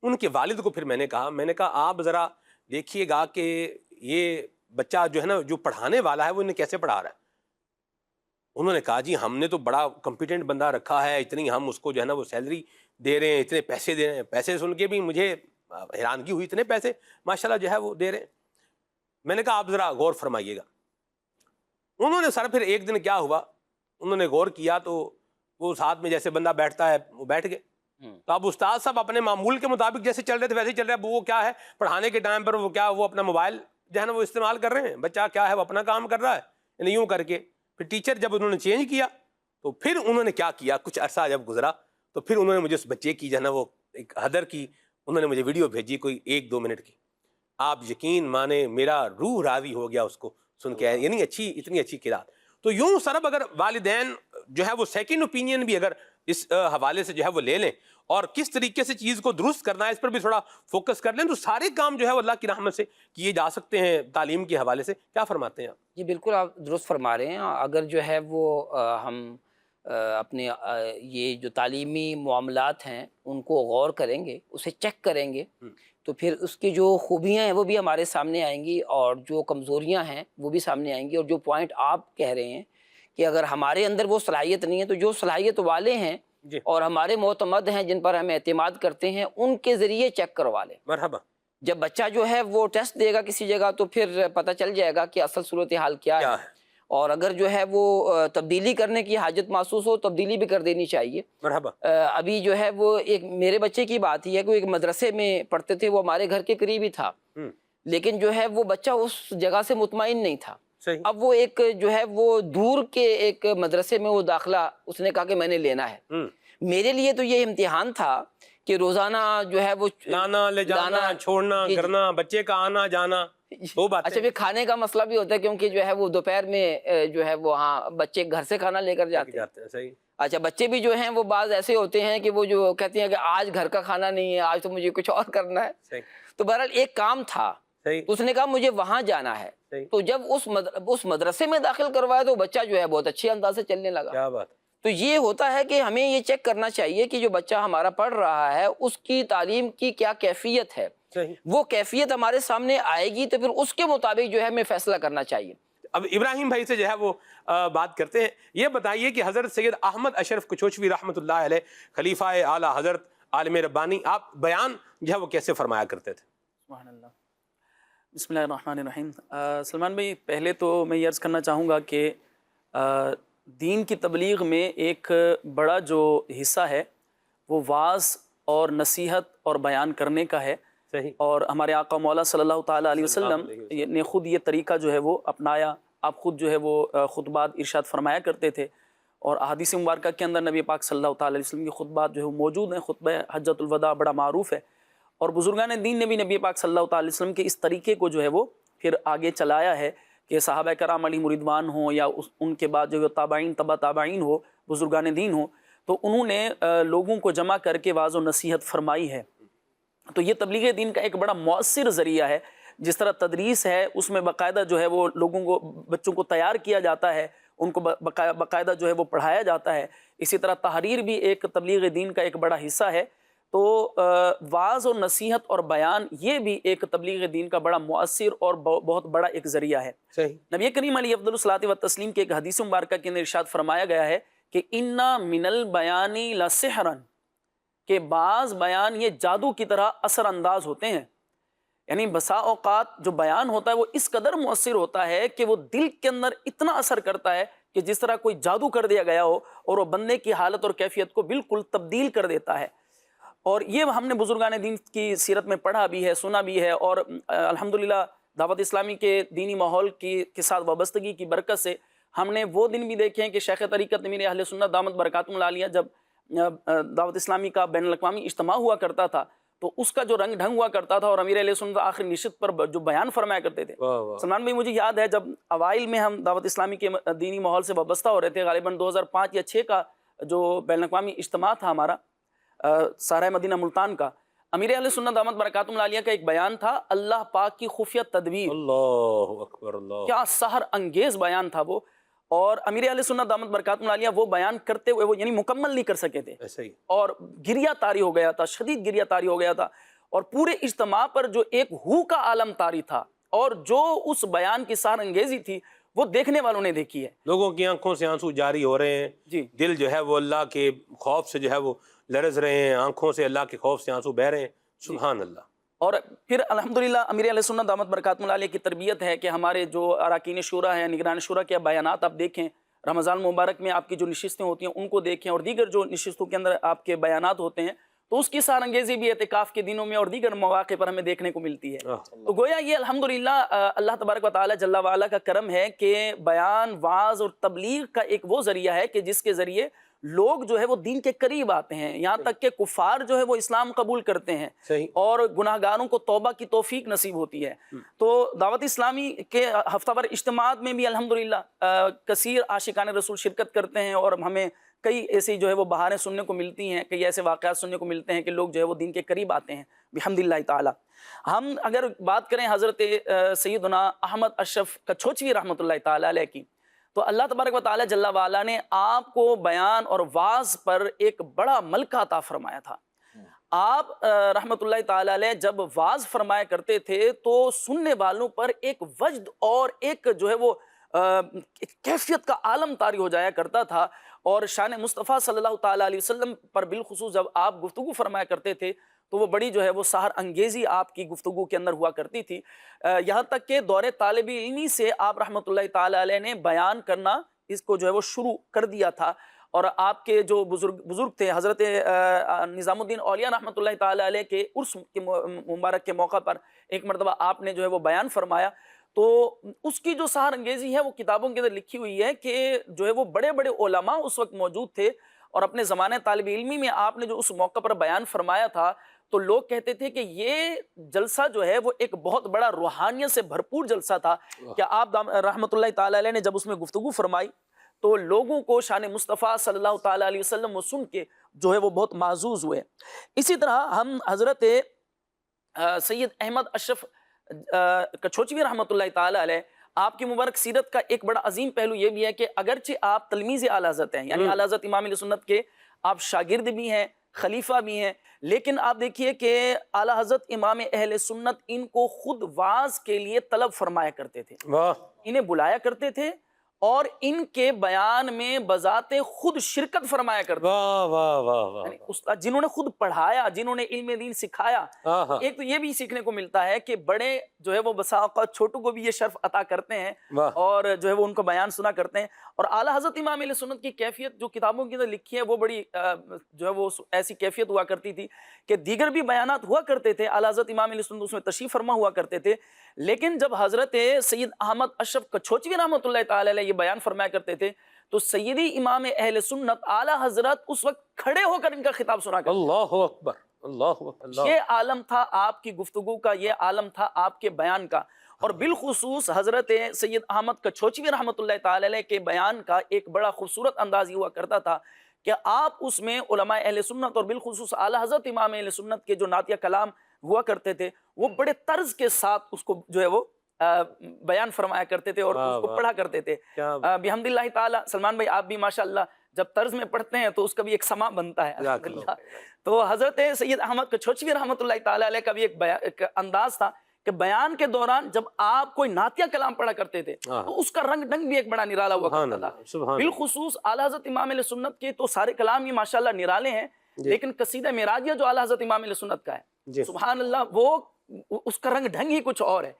ان کے والد کو پھر میں نے کہا آپ ذرا دیکھیے گا کہ یہ بچہ جو ہے نا، جو پڑھانے والا ہے وہ انہیں کیسے پڑھا رہا ہے۔ انہوں نے کہا جی ہم نے تو بڑا کمپیٹنٹ بندہ رکھا ہے، اتنی ہم اس کو جو ہے نا وہ سیلری دے رہے ہیں، اتنے پیسے دے رہے ہیں۔ پیسے سن کے بھی مجھے حیرانگی ہوئی، اتنے پیسے ماشاءاللہ جو ہے وہ دے رہے ہیں۔ میں نے کہا آپ ذرا غور فرمائیے گا۔ انہوں نے سر پھر ایک دن کیا ہوا، انہوں نے غور کیا تو وہ ساتھ میں جیسے بندہ بیٹھتا ہے وہ بیٹھ گئے۔ تو اب استاد صاحب اپنے معمول کے مطابق جیسے چل رہے تھے ویسے ہی چل رہے ہیں۔ وہ کیا ہے پڑھانے کے ٹائم پر وہ اپنا موبائل جو ہے نا وہ استعمال کر رہے ہیں، بچہ کیا ہے وہ اپنا کام کر رہا ہے، یعنی یوں کر کے۔ پھر ٹیچر جب انہوں نے چینج کیا تو پھر انہوں نے کیا کیا، کچھ عرصہ جب گزرا تو پھر انہوں نے مجھے اس بچے کی جو ہے نا وہ ایک حدر کی، انہوں نے مجھے ویڈیو بھیجی کوئی 1-2 منٹ کی۔ آپ یقین مانے میرا روح راضی ہو گیا اس کو سن کے، یعنی اتنی اچھی قرات۔ تو یوں سرب اگر والدین جو ہے وہ سیکنڈ اوپینین بھی اگر اس حوالے سے جو ہے وہ لے لیں اور کس طریقے سے چیز کو درست کرنا ہے اس پر بھی تھوڑا فوکس کر لیں تو سارے کام جو ہے وہ اللہ کی رحمت سے کیے جا سکتے ہیں تعلیم کے حوالے سے۔ کیا فرماتے ہیں آپ؟ جی بالکل آپ درست فرما رہے ہیں۔ اگر جو ہے وہ ہم اپنے یہ جو تعلیمی معاملات ہیں ان کو غور کریں گے، اسے چیک کریں گے، تو پھر اس کی جو خوبیاں ہیں وہ بھی ہمارے سامنے آئیں گی اور جو کمزوریاں ہیں وہ بھی سامنے آئیں گی۔ اور جو پوائنٹ آپ کہہ رہے ہیں کہ اگر ہمارے اندر وہ صلاحیت نہیں ہے تو جو صلاحیت والے ہیں جی اور ہمارے معتمد ہیں جن پر ہم اعتماد کرتے ہیں ان کے ذریعے چیک کروا لیں۔ مرحبا۔ جب بچہ جو ہے وہ ٹیسٹ دے گا کسی جگہ تو پھر پتہ چل جائے گا کہ اصل صورتحال کیا ہے، اور اگر جو ہے وہ تبدیلی کرنے کی حاجت محسوس ہو تبدیلی بھی کر دینی چاہیے۔ مرحبا۔ ابھی جو ہے وہ ایک میرے بچے کی بات ہی ہے کہ وہ ایک مدرسے میں پڑھتے تھے، وہ ہمارے گھر کے قریب ہی تھا، لیکن جو ہے وہ بچہ اس جگہ سے مطمئن نہیں تھا۔ صحیح۔ اب وہ ایک جو ہے وہ دور کے ایک مدرسے میں وہ داخلہ اس نے کہا کہ میں نے لینا ہے۔ میرے لیے تو یہ امتحان تھا کہ روزانہ جو ہے وہ لانا لے جانا، چھوڑنا کرنا، بچے کا آنا جانا، وہ بات۔ اچھا پھر کھانے کا مسئلہ بھی ہوتا ہے کیونکہ جو ہے وہ دوپہر میں جو ہے وہ ہاں بچے گھر سے کھانا لے کر جاتے ہیں۔ صحیح۔ اچھا بچے بھی جو ہیں وہ بعض ایسے ہوتے ہیں کہ وہ جو کہتے ہیں کہ آج گھر کا کھانا نہیں ہے، آج تو مجھے کچھ اور کرنا ہے۔ صحیح۔ تو بہرحال ایک کام تھا، اس نے کہا مجھے وہاں جانا ہے۔ تو جب اس مدرسے میں داخل کروایا تو بچہ جو ہے بہت اچھے انداز سے چلنے لگا۔ کیا بات۔ تو یہ ہوتا ہے کہ ہمیں یہ چیک کرنا چاہیے کہ جو بچہ ہمارا پڑھ رہا ہے اس کی تعلیم کی کیا کیفیت ہے۔ وہ کیفیت ہمارے سامنے آئے گی تو پھر اس کے مطابق جو ہے ہمیں فیصلہ کرنا چاہیے۔ اب ابراہیم بھائی سے جو ہے وہ بات کرتے ہیں۔ یہ بتائیے کہ حضرت سید احمد اشرف کچوچوی رحمۃ اللہ علیہ، خلیفہ اعلیٰ حضرت عالم ربانی، آپ بیان جو ہے وہ کیسے فرمایا کرتے تھے؟ سبحان اللہ۔ بسم اللہ الرحمن الرحیم۔ سلمان بھائی پہلے تو میں یہ عرض کرنا چاہوں گا کہ دین کی تبلیغ میں ایک بڑا جو حصہ ہے وہ وعظ اور نصیحت اور بیان کرنے کا ہے۔ صحیح۔ اور ہمارے آقا مولا صلی اللہ تعالیٰ علیہ وسلم نے خود یہ طریقہ جو ہے وہ اپنایا۔ آپ خود جو ہے وہ خطبات ارشاد فرمایا کرتے تھے، اور احادیث مبارکہ کے اندر نبی پاک صلی اللہ تعالیٰ علیہ وسلم کی خطبات جو ہے موجود ہیں۔ خطبہ حجۃ الوداع بڑا معروف ہے، اور بزرگان دین نے بھی نبی پاک صلی اللہ تعالیٰ علیہ وسلم کے اس طریقے کو جو ہے وہ پھر آگے چلایا ہے کہ صحابہ کرام علیہم رضوان ہوں یا ان کے بعد جو تابعین تبع تابعین ہو، بزرگان دین ہوں، تو انہوں نے لوگوں کو جمع کر کے واعظ و نصیحت فرمائی ہے۔ تو یہ تبلیغ دین کا ایک بڑا مؤثر ذریعہ ہے۔ جس طرح تدریس ہے اس میں باقاعدہ جو ہے وہ لوگوں کو، بچوں کو تیار کیا جاتا ہے، ان کو باقاعدہ جو ہے وہ پڑھایا جاتا ہے، اسی طرح تحریر بھی ایک تبلیغ دین کا ایک بڑا حصہ ہے۔ تو واعظ اور نصیحت اور بیان یہ بھی ایک تبلیغ دین کا بڑا مؤثر اور بہت بڑا ایک ذریعہ ہے۔ نبی کریم علیہ افضل الصلاۃ والتسلیم کے ایک حدیث مبارکہ کے اندر ارشاد فرمایا گیا ہے کہ اِنَّ مِنَ الْبَيَانِ لَسِحْرًا، کہ بعض بیان یہ جادو کی طرح اثر انداز ہوتے ہیں۔ یعنی بسا اوقات جو بیان ہوتا ہے وہ اس قدر مؤثر ہوتا ہے کہ وہ دل کے اندر اتنا اثر کرتا ہے کہ جس طرح کوئی جادو کر دیا گیا ہو، اور وہ بندے کی حالت اور کیفیت کو بالکل تبدیل کر دیتا ہے۔ اور یہ ہم نے بزرگان دین کی سیرت میں پڑھا بھی ہے، سنا بھی ہے، اور الحمدللہ دعوت اسلامی کے دینی ماحول کے ساتھ وابستگی کی برکت سے ہم نے وہ دن بھی دیکھے ہیں کہ شیخ طریقت امیر اہل سنت دامت برکاتہم العالیہ جب دعوت اسلامی کا بین الاقوامی اجتماع ہوا کرتا تھا تو اس کا جو رنگ ڈھنگ ہوا کرتا تھا، اور امیر اہل سنت آخری نشست پر جو بیان فرمایا کرتے تھے۔ سلمان بھائی مجھے یاد ہے جب اوائل میں ہم دعوت اسلامی کے دینی ماحول سے وابستہ ہو رہے تھے، غالباً 2005 یا 6 کا جو بین الاقوامی اجتماع تھا ہمارا سارہ مدینہ ملتان کا، امیر اہل سنت دامت برکاتہم العالیہ کا ایک بیان تھا، اللہ پاک کی خفیہ تدبیر۔ اللہ اکبر، اللہ، کیا سحر انگیز بیان تھا وہ، اور امیر اہل سنت دامت برکاتہم العالیہ وہ بیان کرتے ہوئے وہ یعنی مکمل نہیں کر سکے تھے، ایسا ہی اور گریہ طاری ہو گیا تھا، شدید گریہ طاری ہو گیا تھا، اور پورے اجتماع پر جو ایک ہو کا عالم طاری تھا، اور جو اس بیان کی سحر انگیزی تھی وہ دیکھنے والوں نے دیکھی ہے۔ لوگوں کی آنکھوں سے آنسو جاری ہو رہے ہیں، جی دل جو ہے وہ اللہ کے خوف سے جو ہے وہ لرز رہے ہیں، آنکھوں سے اللہ کے خوف سے آنسو بہہ رہے ہیں، سبحان اللہ۔ اور پھر الحمدللہ امیر اہل سنت دامت برکاتہم العالیہ کی تربیت ہے کہ ہمارے جو اراکین شورا ہیں، نگران شورا کے بیانات آپ دیکھیں، رمضان مبارک میں آپ کی جو نشستیں ہوتی ہیں ان کو دیکھیں، اور دیگر جو نشستوں کے اندر آپ کے بیانات ہوتے ہیں تو اس کی سحر انگیزی بھی اعتکاف کے دنوں میں اور دیگر مواقع پر ہمیں دیکھنے کو ملتی ہے۔ تو گویا یہ الحمدللہ اللہ تبارک و تعالی جل وعلا کا کرم ہے کہ بیان، واعظ اور تبلیغ کا ایک وہ ذریعہ ہے کہ جس کے ذریعے لوگ جو ہے وہ دین کے قریب آتے ہیں، یہاں تک کہ کفار جو ہے وہ اسلام قبول کرتے ہیں، صحیح، اور گناہگاروں کو توبہ کی توفیق نصیب ہوتی ہے۔ تو دعوت اسلامی کے ہفتہ وار اجتماعات میں بھی الحمدللہ کثیر عاشقان رسول شرکت کرتے ہیں، اور ہمیں کئی ایسی جو ہے وہ بہاریں سننے کو ملتی ہیں، کئی ایسے واقعات سننے کو ملتے ہیں کہ لوگ جو ہے وہ دین کے قریب آتے ہیں بحمدللہ تعالی۔ ہم اگر بات کریں حضرت سیدنا احمد اشرف کچھوچوی رحمۃ اللہ تعالی علیہ کی، تو اللہ تبارک و تعالی جل وعلا نے آپ کو بیان اور واعظ پر ایک بڑا ملکہ عطا فرمایا تھا۔ آپ رحمۃ اللہ تعالی علیہ جب واعظ فرمایا کرتے تھے تو سننے والوں پر ایک وجد اور ایک جو ہے وہ کیفیت کا عالم طاری ہو جایا کرتا تھا، اور شان مصطفیٰ صلی اللہ تعالی علیہ وسلم پر بالخصوص جب آپ گفتگو فرمایا کرتے تھے تو وہ بڑی جو ہے وہ سحر انگیزی آپ کی گفتگو کے اندر ہوا کرتی تھی، یہاں تک کہ دور طالب علمی سے آپ رحمۃ اللہ تعالی علیہ نے بیان کرنا اس کو جو ہے وہ شروع کر دیا تھا۔ اور آپ کے جو بزرگ تھے حضرت نظام الدین اولیاء رحمۃ اللہ تعالی علیہ کے عرس کے مبارک کے موقع پر ایک مرتبہ آپ نے جو ہے وہ بیان فرمایا، تو اس کی جو سحر انگیزی ہے وہ کتابوں کے اندر لکھی ہوئی ہے کہ جو ہے وہ بڑے بڑے علماء اس وقت موجود تھے، اور اپنے زمانے طالب علمی میں آپ نے جو اس موقع پر بیان فرمایا تھا تو لوگ کہتے تھے کہ یہ جلسہ جو ہے وہ ایک بہت بڑا روحانیت سے بھرپور جلسہ تھا، کہ آپ رحمۃ اللہ تعالی علیہ نے جب اس میں گفتگو فرمائی تو لوگوں کو شان مصطفیٰ صلی اللہ تعالی علیہ وسلم وہ سن کے جو ہے وہ بہت معزوز ہوئے۔ اسی طرح ہم حضرت سید احمد اشرف کچھوچوی رحمۃ اللہ تعالی علیہ، آپ کی مبارک سیرت کا ایک بڑا عظیم پہلو یہ بھی ہے کہ اگرچہ آپ تلمیذ اعلی حضرت ہیں، یعنی اعلی حضرت امام علیہ سنت کے آپ شاگرد بھی ہیں، خلیفہ بھی ہیں، لیکن آپ دیکھیے کہ اعلی حضرت امام اہل سنت ان کو خود واعظ کے لیے طلب فرمایا کرتے تھے، انہیں بلایا کرتے تھے، اور ان کے بیان میں بذات خود شرکت فرمایا کرتے تھے۔ واہ واہ واہ واہ، یعنی استاد جنہوں نے خود پڑھایا، جنہوں نے علم دین سکھایا، ایک تو یہ بھی سیکھنے کو ملتا ہے کہ بڑے جو ہے وہ بسا اوقات چھوٹوں کو بھی یہ شرف عطا کرتے ہیں اور جو ہے وہ ان کو بیان سنا کرتے ہیں۔ اور اعلیٰ حضرت امام علیہ سنت کی کیفیت جو کتابوں کے اندر لکھی ہے وہ بڑی جو ہے وہ ایسی کیفیت ہوا کرتی تھی کہ دیگر بھی بیانات ہوا کرتے تھے، اعلیٰ حضرت امام علیہ سنت اس میں تشریف فرما ہوا کرتے تھے، لیکن جب حضرت سید احمد اشرف کچھوچوی رحمۃ اللہ تعالی علیہ یہ بیان فرمایا کرتے تھے تو سیدی امام اہل سنت اعلیٰ حضرت اس وقت کھڑے ہو کر ان کا خطاب سنا کرتے۔ اللہ اکبر، اللہ اکبر، یہ عالم تھا آپ کی گفتگو کا، یہ عالم تھا آپ کے بیان کا۔ اور بالخصوص حضرت سید احمد کچھوچوی رحمۃ اللہ تعالی علیہ کے بیان کا ایک بڑا خوبصورت انداز یہ ہوا کرتا تھا کہ آپ اس میں علماء اہل سنت اور بالخصوص اعلیٰ حضرت امام اہل سنت کے جو نعتیہ کلام ہوا کرتے تھے وہ بڑے طرز کے ساتھ اس کو جو ہے وہ بیان فرمایا کرتے تھے اور اس کو پڑھا کرتے تھے بحمد اللہ تعالی۔ سلمان بھائی آپ بھی ماشاءاللہ جب طرز میں پڑھتے ہیں تو اس کا بھی ایک سما بنتا ہے۔ تو حضرت سید احمد کچھوچوی رحمۃ اللہ تعالی علیہ کا بھی ایک انداز تھا کہ بیان کے دوران جب آپ کوئی نعتیہ کلام پڑھا کرتے تھے تو اس کا رنگ ڈنگ بھی ایک بڑا نرالا ہوا کرتا تھا۔ بالخصوص اعلیٰ حضرت امام علیہ سنت کے تو سارے کلام ہی ماشاءاللہ نرالے ہیں، لیکن قصیدہ معراجیہ جو اعلیٰ حضرت امام علیہ سنت کا ہے سبحان اللہ وہ اس کا رنگ ڈھنگ ہی کچھ اور ہے۔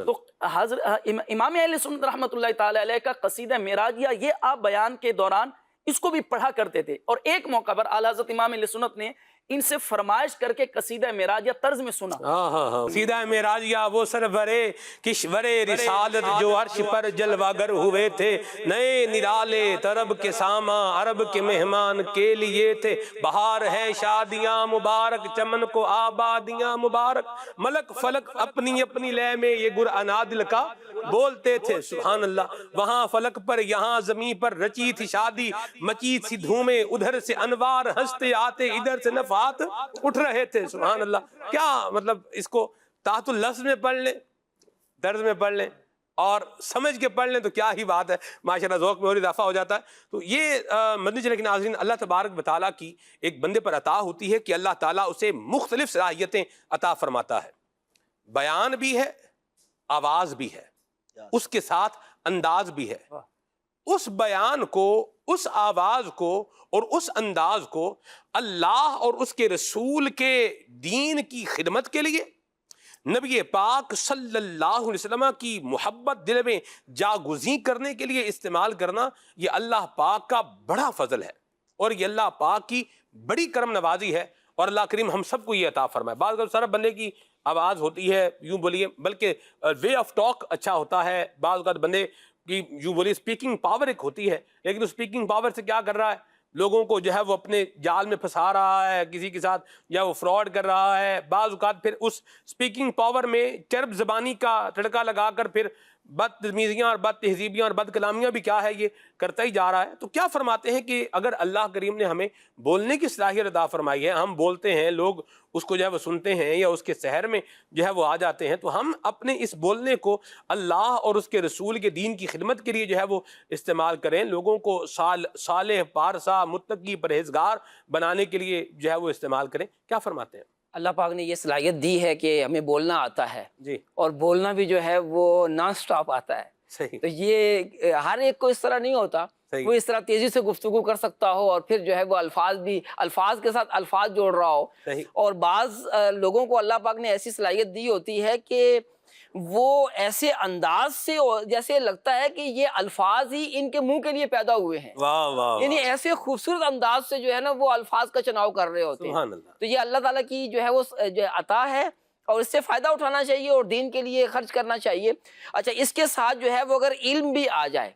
تو حضرت امام اہل سنت رحمۃ اللہ تعالی علیہ کا قصیدہ معراجیہ یہ آپ بیان کے دوران اس کو بھی پڑھا کرتے تھے، اور ایک موقع پر اعلیٰ حضرت امام علیہ سنت نے ان سے فرمائش کر کے قصیدہ معراج یا طرز میں سنا. سیدھا معراج یا وہ سرورے کشورے رسالت جو عرش پر جلواگر ہوئے تھے، نئے نرالے طرب کے ساما عرب کے مہمان کے لیے تھے. بہار ہے شادیاں مبارک، چمن کو آبادیاں مبارک، ملک فلک اپنی اپنی لے میں یہ گر انادل کا بولتے تھے. سبحان اللہ. وہاں فلک پر یہاں زمین پر رچی تھی شادی، مچی تھی دھومیں ادھر سے انوار، ہنستے آتے ادھر سے نفحات اٹھ رہے تھے. سبحان اللہ. کیا مطلب، اس کو تحت اللفظ میں پڑھ لیں، درز میں پڑھ لیں اور سمجھ کے پڑھ لیں تو کیا ہی بات ہے. ماشاءاللہ ذوق میں اور اضافہ ہو جاتا ہے. تو یہ مدنی چینل کے ناظرین، اللہ تبارک و تعالیٰ کی ایک بندے پر عطا ہوتی ہے کہ اللہ تعالیٰ اسے مختلف صلاحیتیں عطا فرماتا ہے. بیان بھی ہے، آواز بھی ہے، اس کے ساتھ انداز بھی ہے. اس بیان کو، اس آواز کو اور اس انداز کو اللہ اور اس کے رسول کے دین کی خدمت کے لیے، نبی پاک صلی اللہ علیہ وسلم کی محبت دل میں جاگزیں کرنے کے لیے استعمال کرنا، یہ اللہ پاک کا بڑا فضل ہے اور یہ اللہ پاک کی بڑی کرم نوازی ہے. اور اللہ کریم ہم سب کو یہ عطا فرمائے. بعض اوقات سارا بندے کی آواز ہوتی ہے، یوں بولیے، بلکہ وے آف ٹاک اچھا ہوتا ہے. بعض اوقات بندے کی یوں بولیے اسپیکنگ پاور ایک ہوتی ہے، لیکن اس اسپیکنگ پاور سے کیا کر رہا ہے؟ لوگوں کو جو ہے وہ اپنے جال میں پھنسا رہا ہے، کسی کے ساتھ یا وہ فراڈ کر رہا ہے. بعض اوقات پھر اس اسپیکنگ پاور میں چرب زبانی کا تڑکا لگا کر پھر بدتمیزیاں اور بد تہذیبیاں اور بد کلامیاں بھی کیا ہے یہ کرتا ہی جا رہا ہے. تو کیا فرماتے ہیں کہ اگر اللہ کریم نے ہمیں بولنے کی صلاحیت عطا فرمائی ہے، ہم بولتے ہیں، لوگ اس کو جو ہے وہ سنتے ہیں یا اس کے سحر میں جو ہے وہ آ جاتے ہیں، تو ہم اپنے اس بولنے کو اللہ اور اس کے رسول کے دین کی خدمت کے لیے جو ہے وہ استعمال کریں. لوگوں کو صالح، پارسا، متقی، پرہیزگار بنانے کے لیے جو ہے وہ استعمال کریں. کیا فرماتے ہیں؟ اللہ پاک نے یہ صلاحیت دی ہے کہ ہمیں بولنا آتا ہے جی، اور بولنا بھی جو ہے وہ نان سٹاپ آتا ہے. صحیح. تو یہ ہر ایک کو اس طرح نہیں ہوتا، وہ اس طرح تیزی سے گفتگو کر سکتا ہو اور پھر جو ہے وہ الفاظ کے ساتھ الفاظ جوڑ رہا ہو. اور بعض لوگوں کو اللہ پاک نے ایسی صلاحیت دی ہوتی ہے کہ وہ ایسے انداز سے جیسے لگتا ہے کہ یہ الفاظ ہی ان کے منہ کے لیے پیدا ہوئے ہیں. واہ واہ. یعنی ایسے خوبصورت انداز سے جو ہے نا وہ الفاظ کا چناؤ کر رہے ہوتے ہیں. سبحان اللہ. تو یہ اللہ تعالیٰ کی جو ہے وہ عطا ہے اور اس سے فائدہ اٹھانا چاہیے اور دین کے لیے خرچ کرنا چاہیے. اچھا، اس کے ساتھ جو ہے وہ اگر علم بھی آ جائے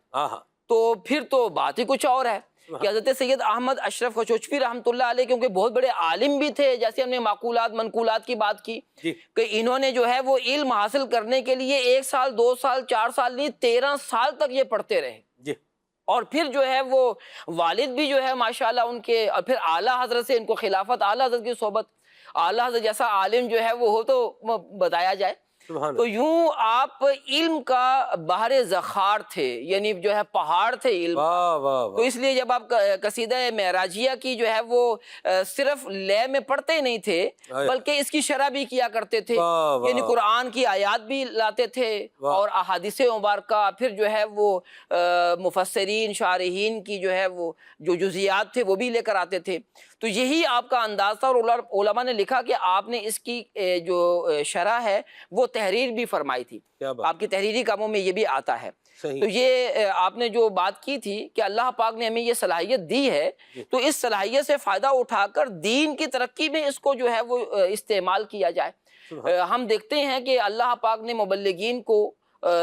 تو پھر تو بات ہی کچھ اور ہے کہ حضرت سید احمد اشرف خشوچی رحمۃ اللہ علیہ کیونکہ بہت بڑے عالم بھی تھے، جیسے ہم نے معقولات منقولات کی بات کی کہ انہوں نے جو ہے وہ علم حاصل کرنے کے لیے 1 سال 2 سال 4 سال نہیں 13 سال تک یہ پڑھتے رہے. اور پھر جو ہے وہ والد بھی جو ہے ماشاءاللہ ان کے، اور پھر اعلیٰ حضرت سے ان کو خلافت، اعلیٰ حضرت کی صحبت، اعلیٰ حضرت جیسا عالم جو ہے وہ ہو تو بتایا جائے. تو یوں آپ علم کا بحر ذخار تھے، یعنی جو ہے پہاڑ تھے علم. تو اس لیے جب آپ قصیدہ معراجیہ کی جو ہے وہ صرف لے میں پڑھتے نہیں تھے بلکہ اس کی شرح بھی کیا کرتے تھے. یعنی قرآن کی آیات بھی لاتے تھے اور احادیث مبارکہ، پھر جو ہے وہ مفسرین شارحین کی جو ہے وہ جو جزیات تھے وہ بھی لے کر آتے تھے. تو یہی آپ کا انداز تھا اور علماء نے لکھا کہ آپ نے اس کی جو شرح ہے وہ تحریر بھی فرمائی تھی. آپ کی تحریری کاموں میں یہ بھی آتا ہے. تو یہ آپ نے جو بات کی تھی کہ اللہ پاک نے ہمیں یہ صلاحیت دی ہے، تو اس صلاحیت سے فائدہ اٹھا کر دین کی ترقی میں اس کو جو ہے وہ استعمال کیا جائے. ہم دیکھتے ہیں کہ اللہ پاک نے مبلغین کو،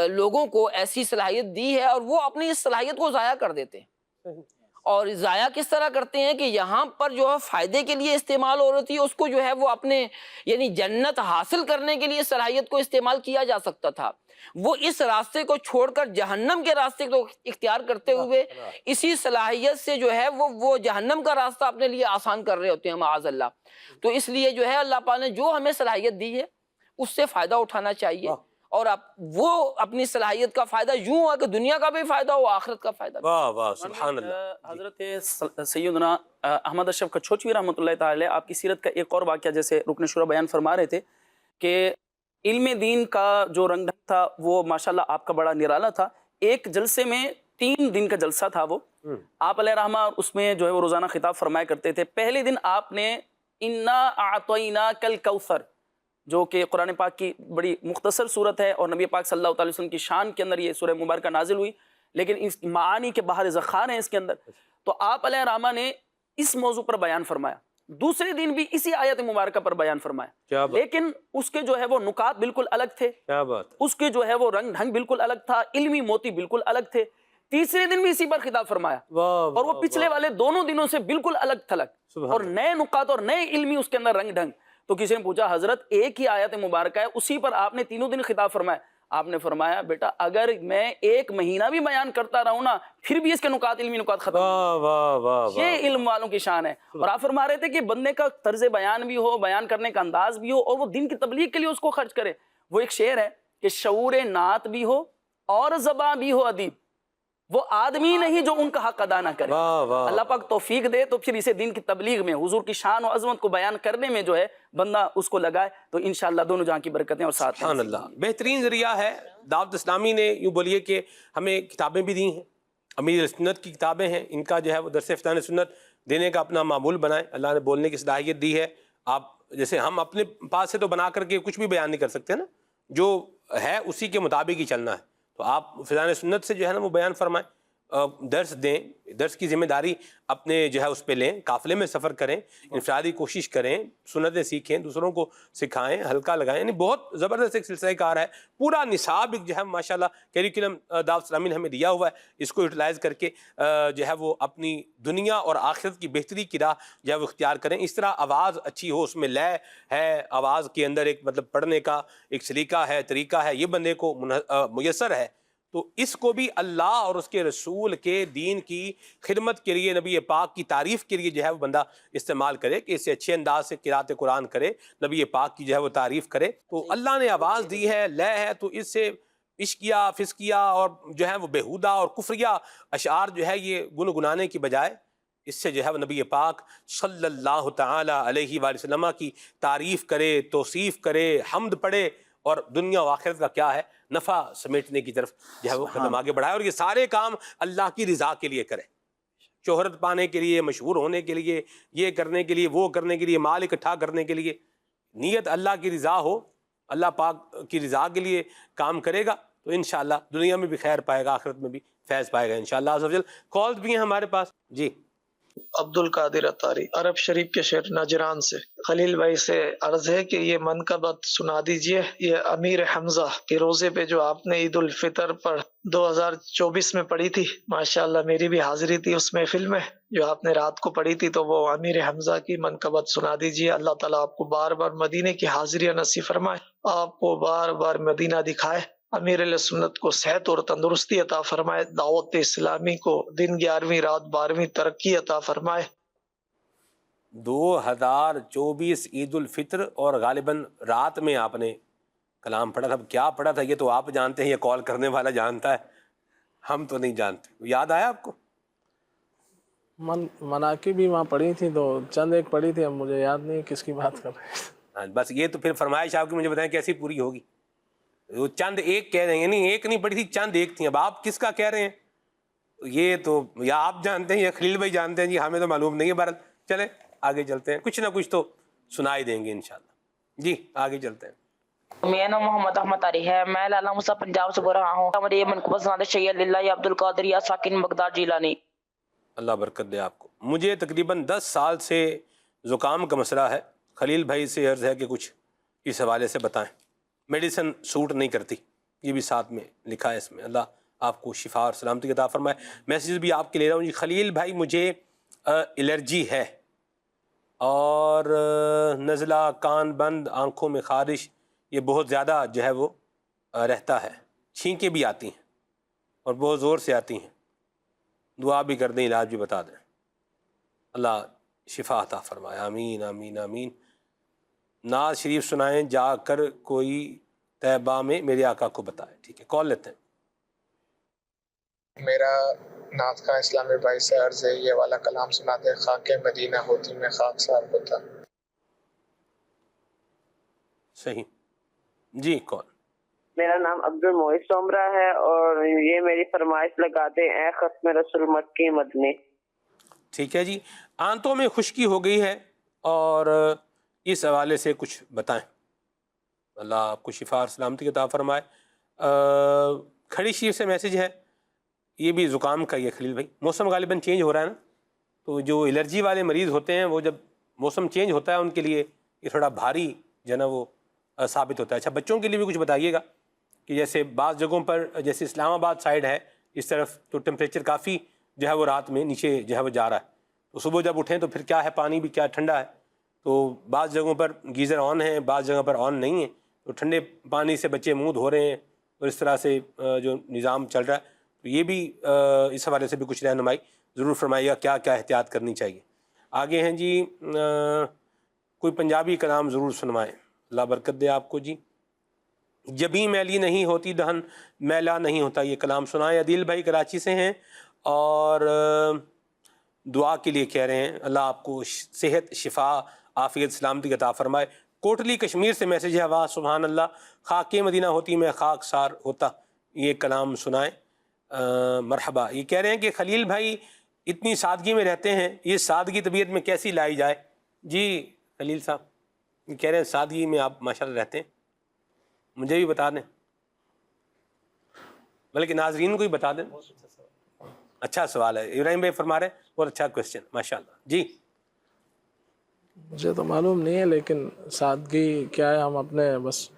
لوگوں کو ایسی صلاحیت دی ہے اور وہ اپنی اس صلاحیت کو ضائع کر دیتے ہیں. اور ضائع کس طرح کرتے ہیں کہ یہاں پر جو ہے فائدے کے لیے استعمال ہو رہی ہے، اس کو جو ہے وہ اپنے یعنی جنت حاصل کرنے کے لیے صلاحیت کو استعمال کیا جا سکتا تھا، وہ اس راستے کو چھوڑ کر جہنم کے راستے کو اختیار کرتے ہوئے اسی صلاحیت سے جو ہے وہ جہنم کا راستہ اپنے لیے آسان کر رہے ہوتے ہیں معاذ اللہ. تو اس لیے جو ہے اللہ پاک نے جو ہمیں صلاحیت دی ہے اس سے فائدہ اٹھانا چاہیے اور وہ اپنی صلاحیت کا فائدہ یوں ہوا کہ دنیا کا بھی فائدہ ہو، آخرت کا فائدہ. واہ واہ سبحان اللہ. حضرت سیدنا احمد اشرف خشوچی رحمۃ اللہ تعالی آپ کی سیرت کا ایک اور واقعہ جیسے رکن شورا بیان فرما رہے تھے کہ علم دین کا جو رنگ ڈھنگ تھا وہ ماشاءاللہ آپ کا بڑا نرالا تھا. ایک جلسے میں 3 دن کا جلسہ تھا وہ، آپ علیہ رحمہ اس میں جو ہے وہ روزانہ خطاب فرمایا کرتے تھے. پہلے دن آپ نے انا اعطیناک الکوثر، جو کہ قرآن پاک کی بڑی مختصر صورت ہے اور نبی پاک صلی اللہ علیہ وسلم کی شان کے اندر یہ سورہ مبارکہ نازل ہوئی، لیکن اس معانی کے بحر ذخائر ہیں اس کے اندر. تو آپ علیہ رحمہ نے اس موضوع پر بیان فرمایا دوسرے دن بھی اسی آیت مبارکہ پر بیان فرمایا، کیا بات، لیکن اس کے جو ہے وہ نکات بالکل الگ تھے، کیا بات، اس کے جو ہے وہ رنگ ڈھنگ بالکل الگ تھا، علمی موتی بالکل الگ تھے۔ تیسرے دن بھی اسی پر خطاب فرمایا، واہ اور وہ پچھلے والے دونوں دنوں سے بالکل الگ تھلگ، سبحان اور نئے نکات اور نئے علمی اس کے اندر رنگ ڈھنگ۔ تو کسی نے پوچھا حضرت ایک ہی آیت مبارکہ ہے، اسی پر آپ نے تینوں دن خطاب فرمایا؟ آپ نے فرمایا بیٹا اگر میں ایک مہینہ بھی بیان کرتا رہوں نا پھر بھی اس کے نکات علمی نکات ختم واہ واہ واہ، یہ علم والوں کی شان ہے۔ اور آپ فرما رہے تھے کہ بندے کا طرز بیان بھی ہو، بیان کرنے کا انداز بھی ہو، اور وہ دین کی تبلیغ کے لیے اس کو خرچ کرے۔ وہ ایک شعر ہے کہ شعور نعت بھی ہو اور زباں بھی ہو ادیب، وہ آدمی نہیں جو ان کا حق ادا نہ کرے۔ واہ واہ، اللہ پاک توفیق دے تو پھر اسے دین کی تبلیغ میں حضور کی شان و عظمت کو بیان کرنے میں جو ہے بندہ اس کو لگائے تو انشاءاللہ دونوں جہاں کی برکتیں اور ساتھ ہیں۔ سبحان اللہ، بہترین ذریعہ ہے۔ دعوت اسلامی نے یوں بولیے کہ ہمیں کتابیں بھی دی ہیں، امیر سنت کی کتابیں ہیں، ان کا جو ہے وہ درس فطان سنت دینے کا اپنا معمول بنائیں۔ اللہ نے بولنے کی صلاحیت دی ہے، آپ جیسے ہم اپنے پاس سے تو بنا کر کے کچھ بھی بیان نہیں کر سکتے نا، جو ہے اسی کے مطابق ہی چلنا ہے۔ تو آپ فطان سنت سے جو ہے نا وہ بیان فرمائیں، درس دیں، درس کی ذمہ داری اپنے جو ہے اس پہ لیں، قافلے میں سفر کریں، انفرادی کوشش کریں، سنتیں سیکھیں، دوسروں کو سکھائیں، ہلکا لگائیں، یعنی بہت زبردست ایک سلسلہ کار ہے۔ پورا نصاب جو ہے ماشاءاللہ کیریکولم دعوت اسلامی نے ہمیں دیا ہوا ہے، اس کو یوٹیلائز کر کے جو ہے وہ اپنی دنیا اور آخرت کی بہتری کی راہ جو ہے وہ اختیار کریں۔ اس طرح آواز اچھی ہو، اس میں لے ہے، آواز کے اندر ایک مطلب پڑھنے کا ایک سلیقہ ہے، طریقہ ہے، یہ بندے کو میسر ہے، تو اس کو بھی اللہ اور اس کے رسول کے دین کی خدمت کے لیے، نبی پاک کی تعریف کے لیے جو ہے وہ بندہ استعمال کرے کہ اس سے اچھے انداز سے قرات قرآن کرے، نبی پاک کی جو ہے وہ تعریف کرے۔ تو اللہ نے آواز دی ہے، لے ہے، تو اس سے عشقیہ، فسقیہ اور جو ہے وہ بیہودہ اور کفریہ اشعار جو ہے یہ گنگنانے کی بجائے اس سے جو ہے وہ نبی پاک صلی اللہ تعالی علیہ وآلہ وسلم کی تعریف کرے، توصیف کرے، حمد پڑھے، اور دنیا و آخرت کا کیا ہے نفع سمیٹنے کی طرف جو ہے وہ قدم آگے بڑھائے، اور یہ سارے کام اللہ کی رضا کے لیے کرے، شہرت پانے کے لیے، مشہور ہونے کے لیے، یہ کرنے کے لیے، وہ کرنے کے لیے، مال اکٹھا کرنے کے لیے۔ نیت اللہ کی رضا ہو، اللہ پاک کی رضا کے لیے کام کرے گا تو انشاءاللہ دنیا میں بھی خیر پائے گا، آخرت میں بھی فیض پائے گا انشاءاللہ عز و جل۔ کالز بھی ہیں ہمارے پاس جی۔ عبد القادر اتاری عرب شریف کے شہر نجران سے، خلیل بھائی سے عرض ہے کہ یہ منقبت سنا دیجئے، یہ امیر حمزہ کے روزے پہ جو آپ نے عید الفطر پر 2024 میں پڑھی تھی، ماشاءاللہ میری بھی حاضری تھی اس محفل میں، جو آپ نے رات کو پڑھی تھی، تو وہ امیر حمزہ کی منقبت سنا دیجئے۔ اللہ تعالیٰ آپ کو بار بار مدینے کی حاضری نصیب فرمائے، آپ کو بار بار مدینہ دکھائے، امیر علیہ سنت کو صحت اور تندرستی عطا فرمائے، دعوت اسلامی کو دن 11ویں رات 12ویں ترقی عطا فرمائے۔ 2024 عید الفطر، اور غالباً رات میں آپ نے کلام پڑھا تھا، کیا پڑھا تھا یہ تو آپ جانتے ہیں، یہ کال کرنے والا جانتا ہے، ہم تو نہیں جانتے، یاد آیا آپ کو؟ مناقب بھی وہاں پڑھی تھی، تو چند ایک پڑھی تھی، اب مجھے یاد نہیں کس کی بات کر رہے ہیں۔ بس یہ تو پھر فرمائش آپ کی مجھے بتائیں کیسی پوری ہوگی؟ وہ چند ایک کہہ رہے ہیں، یعنی ایک نہیں پڑھی تھی، چند ایک تھیں، اب آپ کس کا کہہ رہے ہیں؟ یہ تو یا آپ جانتے ہیں یا خلیل بھائی جانتے ہیں، جی ہمیں تو معلوم نہیں ہے۔ بہرحال چلیں آگے چلتے ہیں، کچھ نہ کچھ تو سنائی دیں گے انشاءاللہ۔ جی آگے چلتے ہیں۔ میرا نام محمد احمد طاری ہے، میں لالا موسیٰ پنجاب سے بول رہا ہوں۔ ہمارے یہ منقبت سناد شیعہ للہ عبد القادر یا ساکن بغداد جیلانی۔ اللہ برکت دے آپ کو۔ مجھے تقریباً 10 سال سے زکام کا مسئلہ ہے، خلیل بھائی سے عرض ہے کہ کچھ اس حوالے سے بتائیں، میڈیسن سوٹ نہیں کرتی، یہ بھی ساتھ میں لکھا ہے اس میں۔ اللہ آپ کو شفا اور سلامتی عطا فرمائے۔ میسیج بھی آپ کے لے رہا ہوں جی۔ خلیل بھائی مجھے الرجی ہے، اور نزلہ، کان بند، آنکھوں میں خارش، یہ بہت زیادہ جو ہے وہ رہتا ہے، چھینکیں بھی آتی ہیں اور بہت زور سے آتی ہیں، دعا بھی کر دیں، علاج بھی بتا دیں، اللہ شفا عطا فرمائے، آمین آمین آمین۔ نعت شریف سنائیں جا کر کوئی طیبہ میں، میرے آقا کو بتائے۔ ٹھیک ہے، کال لیتے ہیں۔ میرا نعت خواں اسلامی بھائی سے عرض ہے، یہ والا کلام سناتے، خاک مدینہ ہوتی میں خاک سار ہوتا۔ صحیح جی، کال۔ میرا نام عبد المعز سومرا ہے، اور یہ میری فرمائش لگاتے اے ختم رسول مکی مدنی۔ ٹھیک ہے جی۔ آنتوں میں خشکی ہو گئی ہے، اور اس حوالے سے کچھ بتائیں، اللہ آپ کو شفا اور سلامتی عطا فرمائے۔ کھڑی شریف سے میسج ہے، یہ بھی زکام کا ہی ہے خلیل بھائی، موسم غالباً چینج ہو رہا ہے نا، تو جو الرجی والے مریض ہوتے ہیں وہ جب موسم چینج ہوتا ہے ان کے لیے یہ تھوڑا بھاری جو ہے نا وہ ثابت ہوتا ہے. اچھا بچوں کے لیے بھی کچھ بتائیے گا کہ جیسے بعض جگہوں پر جیسے اسلام آباد سائڈ ہے اس طرف تو ٹمپریچر کافی جو ہے وہ رات میں نیچے جو ہے وہ جا رہا ہے, تو صبح جب اٹھیں تو پھر کیا ہے پانی بھی کیا ٹھنڈا ہے, تو بعض جگہوں پر گیزر آن ہیں بعض جگہ پر آن نہیں ہیں, تو ٹھنڈے پانی سے بچے منہ دھو رہے ہیں اور اس طرح سے جو نظام چل رہا ہے, تو یہ بھی اس حوالے سے بھی کچھ رہنمائی ضرور فرمائیے گا کیا کیا احتیاط کرنی چاہیے. آگے ہیں جی کوئی پنجابی کلام ضرور سنوائیں, اللہ برکت دے آپ کو. جی جبیں میلی نہیں ہوتی دہن میلا نہیں ہوتا, یہ کلام سنائیں. عدیل بھائی کراچی سے ہیں اور دعا کے لیے کہہ رہے ہیں اللہ آپ کو صحت شفا عافیت سلامتی عطا فرمائے. کوٹلی کشمیر سے میسج ہے, واہ سبحان اللہ, خاک مدینہ ہوتی میں خاک سار ہوتا, یہ کلام سنائیں. مرحبا. یہ کہہ رہے ہیں کہ خلیل بھائی اتنی سادگی میں رہتے ہیں, یہ سادگی طبیعت میں کیسی لائی جائے؟ جی خلیل صاحب یہ کہہ رہے ہیں سادگی میں آپ ماشاءاللہ رہتے ہیں, مجھے بھی بتا دیں بلکہ ناظرین کو ہی بتا دیں. اچھا سوال ہے ابراہیم بھائی فرما رہے ہیں, بہت اچھا کوشچن ماشاءاللہ. جی مجھے تو معلوم نہیں ہے لیکن سادگی کیا ہے, ہم اپنے بس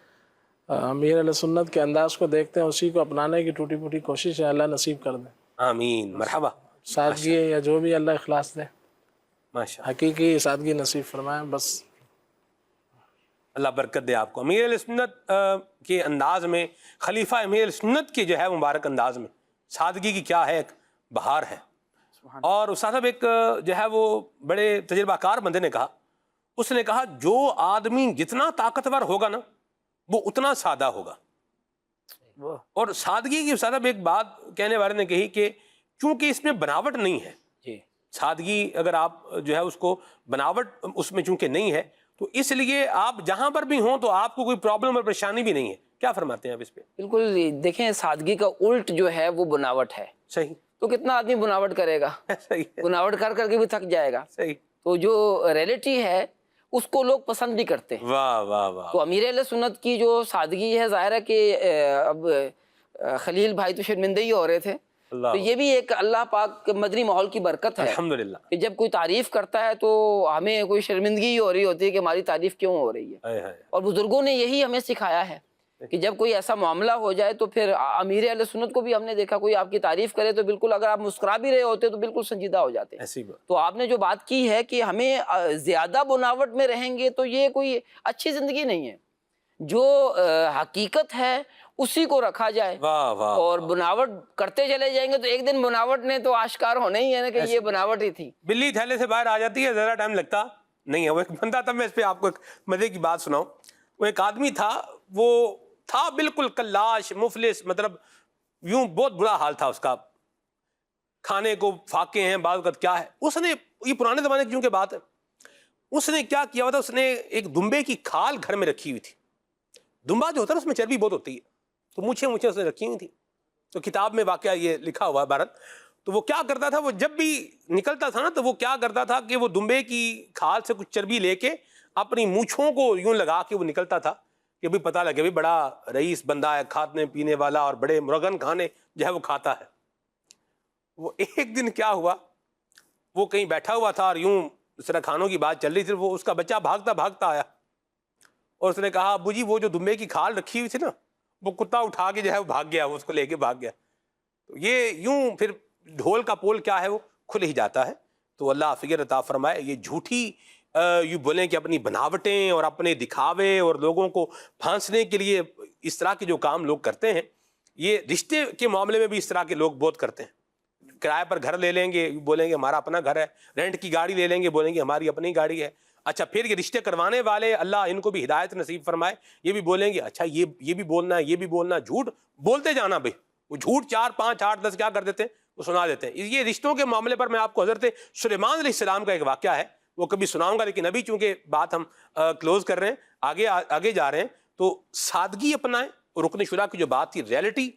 امیر علیہ سنت کے انداز کو دیکھتے ہیں, اسی کو اپنانے کی ٹوٹی پھوٹی کوشش ہے, اللہ نصیب کر دیں. آمین. مرحبا. سادگی یا جو بھی اللہ اخلاص دے, ماشاء حقیقی سادگی نصیب فرمائیں بس. اللہ برکت دے آپ کو. امیر علیہ سنت کے انداز میں, خلیفہ امیر علیہ سنت کے جو ہے مبارک انداز میں سادگی کی کیا ہے ایک بہار ہے. اور استاد صاحب ایک جو ہے وہ بڑے تجربہ کار بندے نے کہا, اس نے کہا جو آدمی جتنا طاقتور ہوگا نا وہ اتنا سادہ ہوگا. اور سادگی کی استاد صاحب ایک بات کہنے والے نے کہی کہ چونکہ اس میں بناوٹ نہیں ہے, سادگی اگر آپ جو ہے اس کو بناوٹ اس میں چونکہ نہیں ہے تو اس لیے آپ جہاں پر بھی ہوں تو آپ کو کوئی پرابلم اور پریشانی بھی نہیں ہے. کیا فرماتے ہیں آپ اس پہ؟ بالکل دیکھیں سادگی کا الٹ جو ہے وہ بناوٹ ہے. صحیح. تو کتنا آدمی بناوٹ کرے گا, بناوٹ کر کر کے بھی تھک جائے گا. صحیح. تو جو ریئلٹی ہے اس کو لوگ پسند بھی کرتے ہیں. واہ واہ واہ. تو امیر علیہ سنت کی جو سادگی ہے ظاہر ہے کہ اب خلیل بھائی تو شرمندہ ہی ہو رہے تھے, تو یہ بھی ایک اللہ پاک مدنی ماحول کی برکت ہے الحمدللہ کہ جب کوئی تعریف کرتا ہے تو ہمیں کوئی شرمندگی ہی ہو رہی ہوتی ہے کہ ہماری تعریف کیوں ہو رہی ہے. اور بزرگوں نے یہی ہمیں سکھایا ہے کہ جب کوئی ایسا معاملہ ہو جائے تو پھر امیر اہل سنت کو بھی ہم نے دیکھا کوئی آپ کی تعریف کرے تو بالکل اگر آپ مسکرا بھی رہے ہوتے تو بالکل سنجیدہ ہو جاتے ہیں. تو آپ نے جو بات کی ہے کہ ہمیں زیادہ بناوٹ میں رہیں گے تو یہ کوئی اچھی زندگی نہیں ہے. جو حقیقت ہے اسی کو رکھا جائے, اور بناوٹ کرتے چلے جائیں گے تو ایک دن بناوٹ نے تو آشکار ہونا ہی ہے نا کہ یہ بناوٹ ہی تھی. بلی تھیلے سے باہر آ جاتی ہے, زیادہ ٹائم لگتا نہیں ہے. وہ ایک بندہ تھا, میں اس پہ آپ کو ایک مزے کی بات سناؤں. وہ ایک آدمی تھا, وہ تھا بالکل کلاش مفلس, مطلب یوں بہت برا حال تھا اس کا, کھانے کو فاقے ہیں بعض وقت کیا ہے. اس نے یہ پرانے زمانے کی چونکہ بات ہے, اس نے کیا کیا ہوا تھا, اس نے ایک دمبے کی کھال گھر میں رکھی ہوئی تھی. دمبا جو ہوتا ہے اس میں چربی بہت ہوتی ہے, تو مونچھیں اس نے رکھی ہوئی تھی. تو کتاب میں واقعہ یہ لکھا ہوا ہے بھارت. تو وہ کیا کرتا تھا, وہ جب بھی نکلتا تھا نا تو وہ کیا کرتا تھا کہ وہ دمبے کی کھال سے کچھ چربی لے کے اپنی مونچھوں کو یوں لگا کے وہ نکلتا تھا کہ بھی پتہ لگے بھی بڑا رئیس بندہ ہے, کھانے پینے والا اور بڑے مرغن کھانے جو ہے وہ کھاتا ہے. وہ ایک دن کیا ہوا, وہ کہیں بیٹھا ہوا تھا اور یوں اس طرح کھانوں کی بات چل رہی تھی, وہ اس کا بچہ بھاگتا بھاگتا آیا اور اس نے کہا ابو جی وہ جو دمبے کی کھال رکھی ہوئی تھی نا وہ کتا اٹھا کے جو ہے وہ بھاگ گیا, وہ اس کو لے کے بھاگ گیا. تو یہ یوں پھر ڈھول کا پول کیا ہے وہ کھل ہی جاتا ہے. تو اللہ فکر عطا فرمائے. یہ جھوٹی یوں بولیں کہ اپنی بناوٹیں اور اپنے دکھاوے اور لوگوں کو پھانسنے کے لیے اس طرح کے جو کام لوگ کرتے ہیں, یہ رشتے کے معاملے میں بھی اس طرح کے لوگ بہت کرتے ہیں. کرائے پر گھر لے لیں گے, بولیں گے ہمارا اپنا گھر ہے. رینٹ کی گاڑی لے لیں گے, بولیں گے ہماری اپنی گاڑی ہے. اچھا پھر یہ رشتے کروانے والے اللہ ان کو بھی ہدایت نصیب فرمائے, یہ بھی بولیں گے اچھا یہ بھی بولنا ہے, یہ بھی بولنا. جھوٹ بولتے جانا بھائی, وہ جھوٹ 4 5 8 10 کیا کر دیتے ہیں, وہ سنا دیتے ہیں. یہ رشتوں کے معاملے پر میں آپ کو حضرت سلیمان علیہ السلام کا ایک واقعہ ہے, وہ کبھی سناؤں گا, لیکن ابھی چونکہ بات ہم کلوز کر رہے ہیں, آگے جا رہے ہیں. تو سادگی اپنائیں. رکن شورا کی جو بات تھی, ریئلٹی,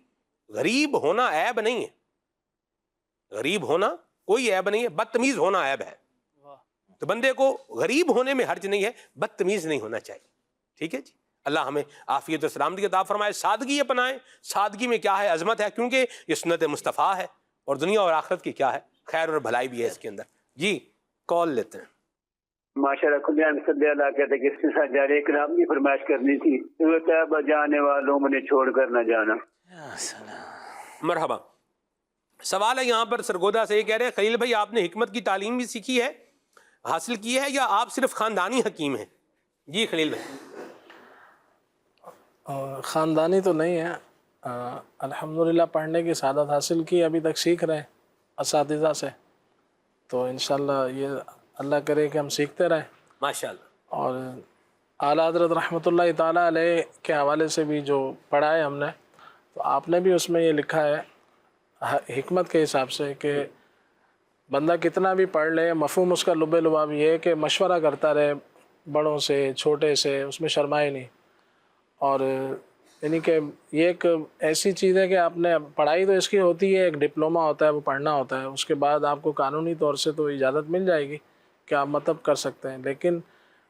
غریب ہونا عیب نہیں ہے, غریب ہونا کوئی عیب نہیں ہے, بدتمیز ہونا عیب ہے. تو بندے کو غریب ہونے میں حرج نہیں ہے, بدتمیز نہیں ہونا چاہیے. ٹھیک ہے جی, اللہ ہمیں عافیت و سلامتی عطا فرمائے. سادگی اپنائیں. سادگی میں کیا ہے, عظمت ہے, کیونکہ یہ سنت مصطفیٰ ہے, اور دنیا اور آخرت کی کیا ہے, خیر اور بھلائی بھی ہے اس کے اندر. جی کال لیتے ہیں. ماشاءاللہ کلیاں صلی اللہ کہتے کہ اس کے ساتھ جاری کرام کی فرمائش کرنی تھی، وہ طیبہ جانے والوں میں چھوڑ کر نہ جانا۔ مرحبا۔ سوال ہے یہاں پر سرگودا سے، یہ کہہ رہے ہیں خلیل بھائی آپ نے حکمت کی تعلیم بھی سیکھی ہے، حاصل کی ہے، یا آپ صرف خاندانی حکیم ہیں؟ جی خلیل بھائی۔ خاندانی تو نہیں ہے، الحمدللہ پڑھنے کی سعادت حاصل کی، ابھی تک سیکھ رہے ہیں اساتذہ سے، تو انشاءاللہ یہ اللہ کرے کہ ہم سیکھتے رہیں ماشاءاللہ۔ اور اعلیٰ حضرت رحمۃ اللہ تعالیٰ علیہ کے حوالے سے بھی جو پڑھا ہے ہم نے، تو آپ نے بھی اس میں یہ لکھا ہے حکمت کے حساب سے کہ بندہ کتنا بھی پڑھ لے، مفہوم اس کا لب لباب یہ ہے کہ مشورہ کرتا رہے بڑوں سے چھوٹے سے، اس میں شرمائے نہیں، اور یعنی کہ یہ ایک ایسی چیز ہے کہ آپ نے پڑھائی تو اس کی ہوتی ہے، ایک ڈپلومہ ہوتا ہے، وہ پڑھنا ہوتا ہے، اس کے بعد آپ کو قانونی طور سے تو اجازت مل جائے گی کہ آپ مطلب کر سکتے ہیں، لیکن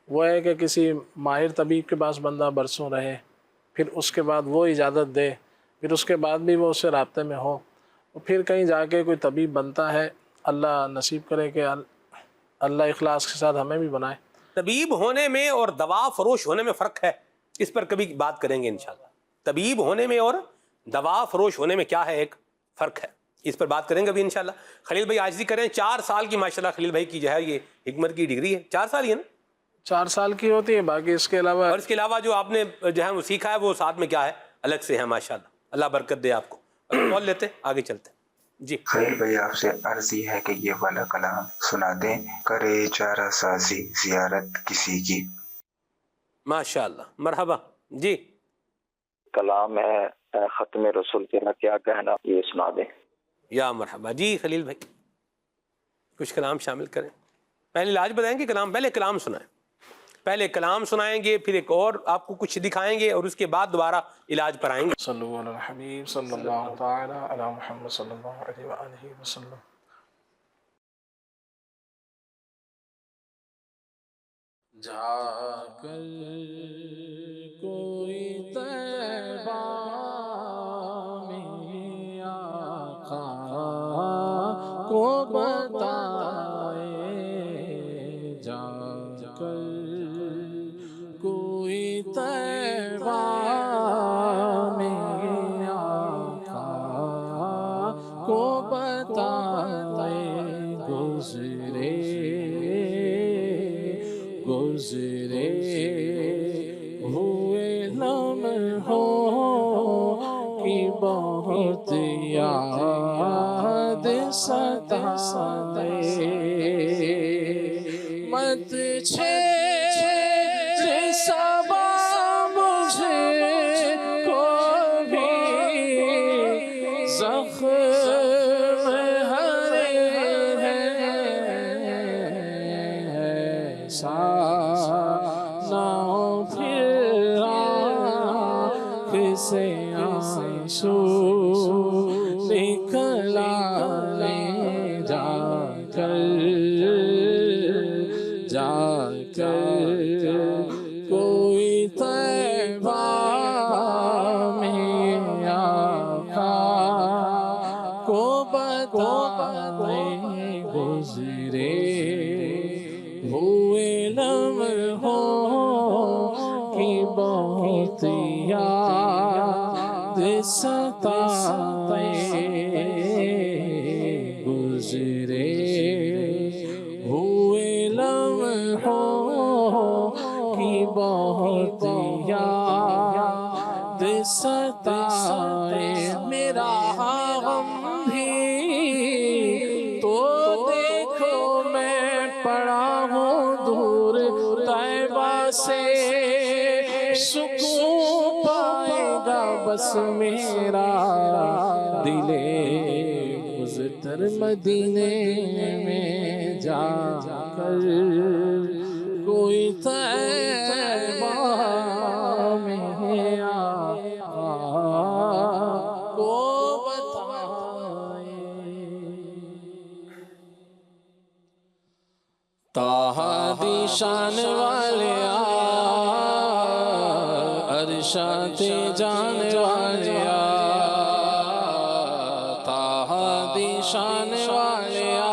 وہ ہے کہ کسی ماہر طبیب کے پاس بندہ برسوں رہے، پھر اس کے بعد وہ اجازت دے، پھر اس کے بعد بھی وہ اس سے رابطے میں ہو، پھر کہیں جا کے کوئی طبیب بنتا ہے، اللہ نصیب کرے کہ اللہ اخلاص کے ساتھ ہمیں بھی بنائے۔ طبیب ہونے میں اور دوا فروش ہونے میں فرق ہے، اس پر کبھی بات کریں گے انشاءاللہ۔ طبیب ہونے میں اور دوا فروش ہونے میں کیا ہے، ایک فرق ہے، اس پر بات کریں گے ابھی انشاءاللہ۔ خلیل بھائی عاجزی کریں، 4 سال کی ماشاءاللہ خلیل بھائی کی جو ہے یہ حکمت کی ڈگری ہے، 4 سال ہی ہے نا؟ 4 سال کی ہوتی ہے، باقی اس کے علاوہ اور اس کے علاوہ جو آپ نے جو ہے وہ سیکھا ہے وہ ساتھ میں کیا ہے، الگ سے ہے ماشاءاللہ۔ اللہ برکت دے آپ کو۔ کال لیتے آگے چلتے جی۔ خلیل بھائی آپ سے عرض یہ ہے کہ یہ والا کلام سنا دیں، کرے چارہ سازی زیارت کسی کی۔ ماشاءاللہ، مرحبا جی۔ کلام ہے ختم رسول تیرا کیا کہنا، یہ سنا دیں۔ یا مرحبا جی خلیل بھائی، کچھ کلام شامل کریں۔ پہلے علاج بتائیں گے، کلام پہلے کلام سنائیں، پہلے کلام سنائیں گے، پھر ایک اور آپ کو کچھ دکھائیں گے، اور اس کے بعد دوبارہ علاج پر آئیں گے۔ صلو علی الحبیب صلی اللہ تعالی علی محمد صلی اللہ علیہ وآلہ وسلم۔ جا کر کوئی طیبہ میں آقا کو بتائے، جا کر کوئی طیبہ میں آقا کو بتائے، گزرے ہوئے لمحوں کی بہت یاد ستائے، مت چھیڑ صبا مجھے کو بھی، زخم ہرے ہیں سانوں، پھر آنکھ سے آنسو نکلا لے، جا کر کوئی طیبہ میں آقا کو بتائے، گزرے ہوئے لمحوں کی بہت یاد ستائے، گزرے ہوئے لمحوں کی بہت یاد ستائے، میرا غم بھی تو دیکھو میں پڑا ہوں دور طیبہ سے، سکون پائے گا بس میرا دل مضطر مدینے میں جا کر، کوئی طیبہ میں آقا کو بتائے۔ طه دی شان والیا، عرشاں تے جان والیا، طه دی شان والیا،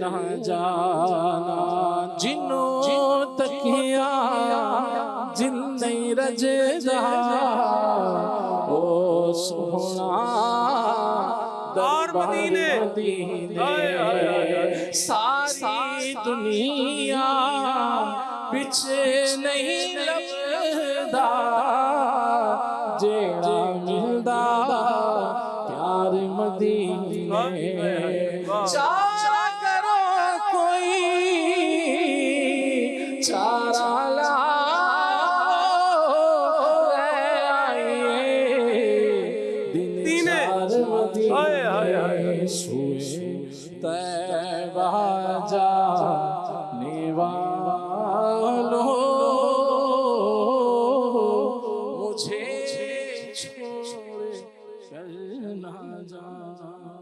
نہ جانا جنوں تکیا جن نہیں رجدا او سونا دربار مدینے ساری دنیا پیچھے نہیں لگدا جیڑا ملدا پیار مدینے چارہ کرو کوئی چارہ لاؤ رہ آئیے دن چار مدینے سوئے طیبہ جانے والوں مجھے چھوڑ کر نہ جانا۔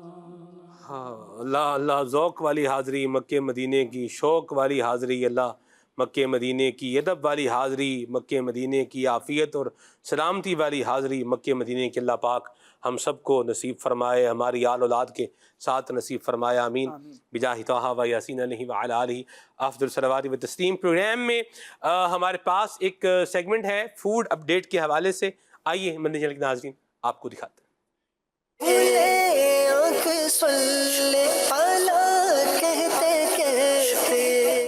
ہاں اللہ اللہ، ذوق والی حاضری مکہ مدینے کی، شوق والی حاضری اللہ مکہ مدینے کی، ادب والی حاضری مکہ مدینے کی، عافیت اور سلامتی والی حاضری مکہ مدینے کی اللہ پاک ہم سب کو نصیب فرمائے، ہماری آل اولاد کے ساتھ نصیب فرمائے، آمین بجاہ طٰہٰ و یاسین علیہ وعلی آلہ افضل الصلوات و تسلیم۔ پروگرام میں ہمارے پاس ایک سیگمنٹ ہے فوڈ اپڈیٹ کے حوالے سے، آئیے مدنی چینل کے ناظرین آپ کو دکھاتے ہیں۔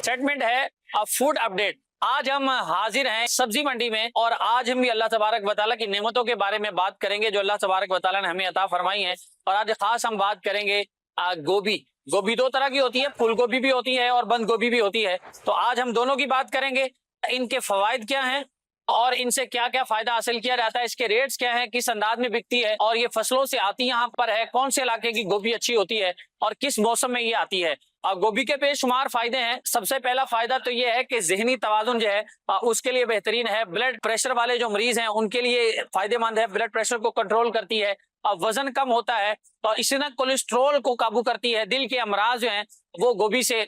سیگمنٹ ہے فوڈ اپڈیٹ۔ آج ہم حاضر ہیں سبزی منڈی میں، اور آج ہم بھی اللہ تبارک و تعالیٰ کی نعمتوں کے بارے میں بات کریں گے جو اللہ تبارک و تعالیٰ نے ہمیں عطا فرمائی ہیں۔ اور آج خاص ہم بات کریں گے گوبھی۔ گوبھی دو طرح کی ہوتی ہے، پھول گوبھی بھی ہوتی ہے اور بند گوبھی بھی ہوتی ہے، تو آج ہم دونوں کی بات کریں گے۔ ان کے فوائد کیا ہیں اور ان سے کیا کیا فائدہ حاصل کیا جاتا ہے، اس کے ریٹس کیا ہیں، کس انداز میں بکتی ہے، اور یہ فصلوں سے آتی یہاں پر ہے، کون سے علاقے کی گوبھی اچھی ہوتی ہے اور کس موسم میں یہ آتی ہے۔ گوبھی کے بے شمار فائدے ہیں۔ سب سے پہلا فائدہ تو یہ ہے کہ ذہنی توازن جو ہے اس کے لیے بہترین ہے۔ بلڈ پریشر والے جو مریض ہیں ان کے لیے فائدہ مند ہے، بلڈ پریشر کو کنٹرول کرتی ہے، وزن کم ہوتا ہے، اور اسی طرح کولیسٹرول کو قابو کرتی ہے، دل کے امراض جو ہیں وہ گوبھی سے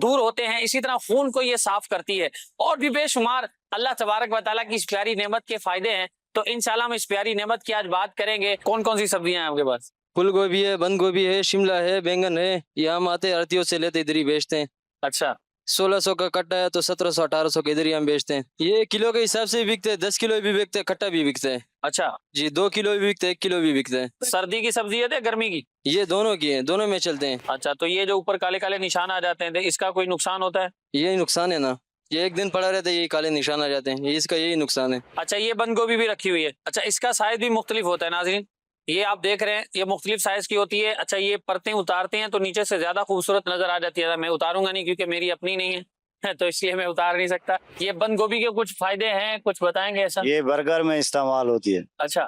دور ہوتے ہیں، اسی طرح خون کو یہ صاف کرتی ہے، اور بھی بے شمار اللہ تبارک و تعالیٰ کی اس پیاری نعمت کے فائدے ہیں۔ تو انشاءاللہ ہم اس پیاری نعمت کی آج بات کریں گے۔ کون کون سی سبزیاں ہیں آپ کے پاس؟ پھول گوبھی ہے، بند گوبھی ہے، شملہ ہے، بینگن ہے، یہ ہم آتے ہرتیوں سے لیتے ادھر ہی بیچتے ہیں۔ اچھا 1600 کا کٹا ہے تو 1700 1800 کے ادھر ہی ہم بیچتے ہیں۔ یہ کلو کے حساب سے بھی بکتے ہیں، 10 کلو بھی بکتے ہیں، کٹا بھی بکتے ہیں۔ اچھا جی 2 کلو بھی بکتے ہیں، 1 کلو بھی بکتے ہیں۔ سردی کی سبزی ہے گرمی کی؟ یہ دونوں کی ہیں، دونوں میں چلتے ہیں۔ اچھا تو یہ جو اوپر کالے کالے نشان آ جاتے ہیں اس کا کوئی نقصان ہوتا ہے؟ یہی نقصان ہے نا، یہ ایک دن پڑا رہتا ہے یہی کالے نشان آ جاتے ہیں، اس کا یہی نقصان ہے۔ اچھا یہ بند گوبھی بھی رکھی ہوئی ہے۔ اچھا اس کا سائز بھی مختلف ہوتا ہے ناظرین، یہ آپ دیکھ رہے ہیں یہ مختلف سائز کی ہوتی ہے۔ اچھا یہ پرتیں اتارتے ہیں تو نیچے سے زیادہ خوبصورت نظر آ جاتی ہے۔ میں اتاروں گا نہیں کیونکہ میری اپنی نہیں ہے تو اس لیے میں اتار نہیں سکتا۔ یہ بند گوبھی کے کچھ فائدے ہیں، کچھ بتائیں گے ایسا؟ یہ برگر میں استعمال ہوتی ہے۔ اچھا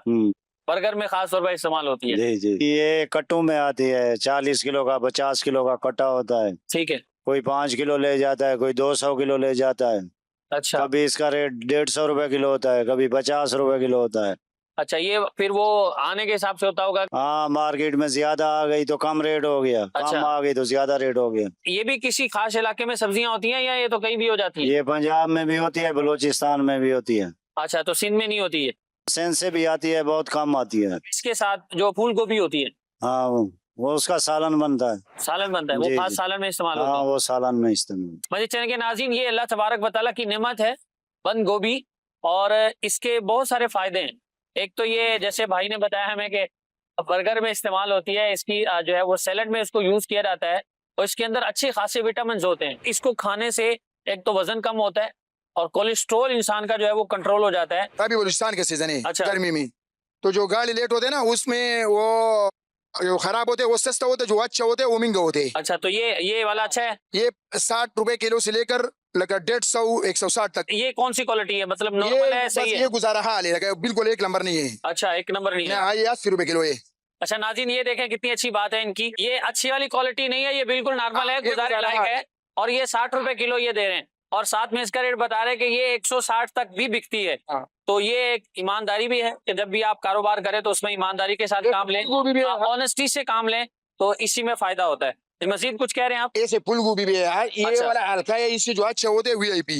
برگر میں خاص طور پر استعمال ہوتی ہے؟ جی جی، یہ کٹوں میں آتی ہے، 40 کلو کا 50 کلو کا کٹا ہوتا ہے۔ ٹھیک ہے، کوئی 5 کلو لے جاتا ہے، کوئی 200 کلو لے جاتا ہے۔ اچھا کبھی اس کا ریٹ 150 روپے کلو ہوتا ہے، کبھی 50 روپے کلو ہوتا ہے۔ اچھا یہ پھر وہ آنے کے حساب سے ہوتا ہوگا؟ ہاں مارکیٹ میں زیادہ آ گئی تو کم ریٹ ہو گیا، کم آ گئی تو زیادہ ریٹ ہو گیا۔ یہ بھی کسی خاص علاقے میں سبزیاں ہوتی ہیں یا یہ تو کہیں بھی ہو جاتی ہیں؟ یہ پنجاب میں بھی ہوتی ہے، بلوچستان میں بھی ہوتی ہے۔ اچھا تو سندھ میں نہیں ہوتی ہے؟ سندھ سے بھی آتی ہے، بہت کم آتی ہے۔ اس کے ساتھ جو پھول گوبھی ہوتی ہے ہاں وہ اس کا سالن بنتا ہے۔ سالن بنتا ہے، وہ خاص سالن میں استعمال ہوتا ہے؟ ہاں وہ سالن میں استعمال۔ مجھے چینل کے ناظرین یہ اللہ تبارک و تعالیٰ کی نعمت ہے بند گوبھی، اور اس کے بہت سارے فائدے ہیں۔ ایک تو یہ جیسے بھائی نے بتایا ہمیں کہ برگر میں استعمال ہوتی ہے، اس کی جو ہے وہ سیلڈ میں اس کو یوز کیا جاتا ہے، اور اس کے اندر اچھے خاصے وٹامنز ہوتے ہیں۔ اس کو کھانے سے ایک تو وزن کم ہوتا ہے اور کولیسٹرول انسان کا جو ہے وہ کنٹرول ہو جاتا ہے۔ ابھی بلوچستان کے سیزن ہے گرمی میں، تو جو گاڑی لیٹ ہوتے ہیں نا اس میں وہ جو خراب ہوتے ہیں وہ سستا ہوتے، جو اچھا ہوتے ہیں وہ مہنگا ہوتے ہیں۔ اچھا تو یہ والا اچھا ہے؟ یہ 60 روپے کلو سے لے کر 150 160 تک۔ یہ کون سی کوالٹی ہے، مطلب نارمل ہے، صحیح ہے؟ یہ گزارا حال ہے، بالکل ایک نمبر نہیں ہے۔ اچھا ایک نمبر نہیں ہے، یہ 80 روپے کلو ہے۔ اچھا ناظرین یہ دیکھیں کتنی اچھی بات ہے ان کی، یہ اچھی والی کوالٹی نہیں ہے، یہ بالکل نارمل ہے، گزارے لائق ہے، اور یہ 60 روپے کلو یہ دے رہے ہیں، اور ساتھ میں اس کا ریٹ بتا رہے ہیں کہ یہ 160 تک بھی بکتی ہے۔ تو یہ ایک ایمانداری بھی ہے کہ جب بھی آپ کاروبار کریں تو اس میں ایمانداری کے ساتھ کام لیں، آنےسٹی سے کام لیں، تو اسی میں فائدہ ہوتا ہے۔ مزید کچھ کہہ رہے ہیں آپ؟ ایسے پھول گوبھی بھی ہے، یہ والا ہلکا ہے، اس سے جو اچھا ہوتے ہیں VIP،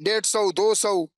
150 200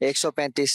135।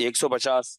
150।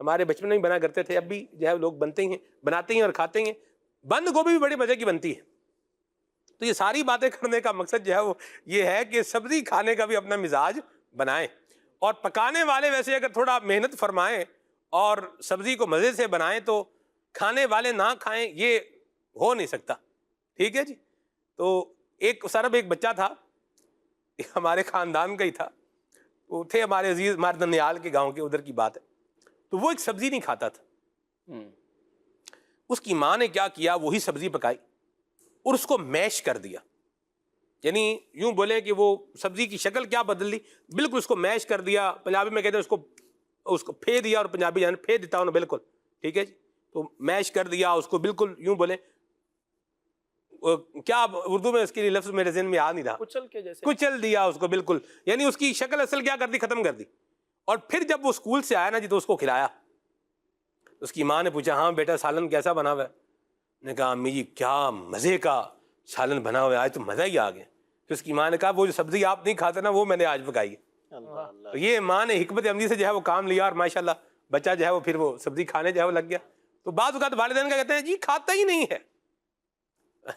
ہمارے بچپن میں بھی بنا کرتے تھے، اب بھی جو ہے لوگ بنتے ہیں، بناتے ہیں اور کھاتے ہیں. بند گوبھی بھی بڑے مزے کی بنتی ہے. تو یہ ساری باتیں کرنے کا مقصد جو ہے وہ یہ ہے کہ سبزی کھانے کا بھی اپنا مزاج بنائیں، اور پکانے والے ویسے اگر تھوڑا محنت فرمائیں اور سبزی کو مزے سے بنائیں تو کھانے والے نہ کھائیں، یہ ہو نہیں سکتا. ٹھیک ہے جی. تو ایک بچہ تھا، ہمارے خاندان کا ہی تھا، وہ تھے ہمارے عزیز، ہمارے ننیال کے گاؤں کے ادھر کی بات ہے. تو وہ ایک سبزی نہیں کھاتا تھا. اس کی ماں نے کیا کیا، وہی سبزی پکائی اور اس کو میش کر دیا. یعنی یوں بولیں کہ وہ سبزی کی شکل کیا بدل دی، بالکل اس کو میش کر دیا. پنجابی میں کہتے ہیں اس کو پھے دیا، اور پنجابی جانے پھے دیتا ہوں بالکل. ٹھیک ہے جی. تو میش کر دیا اس کو، بالکل یوں بولیں کیا اردو میں اس کے لیے لفظ میرے ذہن میں آ نہیں رہا، کچل دیا اس کو بالکل. یعنی اس کی شکل اصل کیا کر دی، ختم کر دی. اور پھر جب وہ اسکول سے آیا نا جی تو اس کو کھلایا. اس کی ماں نے پوچھا ہاں بیٹا سالن کیسا بنا ہوا ہے؟ نے کہا امی جی کیا مزے کا سالن بنا ہوا ہے، آج تو مزہ ہی آ گیا. پھر اس کی ماں نے کہا وہ جو سبزی آپ نہیں کھاتے نا وہ میں نے آج پکائی ہے. تو یہ ماں نے حکمت عملی سے جو ہے وہ کام لیا، اور ماشاءاللہ بچہ جو ہے وہ پھر وہ سبزی کھانے جو ہے وہ لگ گیا. تو بعض اوقات والدین کا کہتے ہیں جی کھاتا ہی نہیں ہے.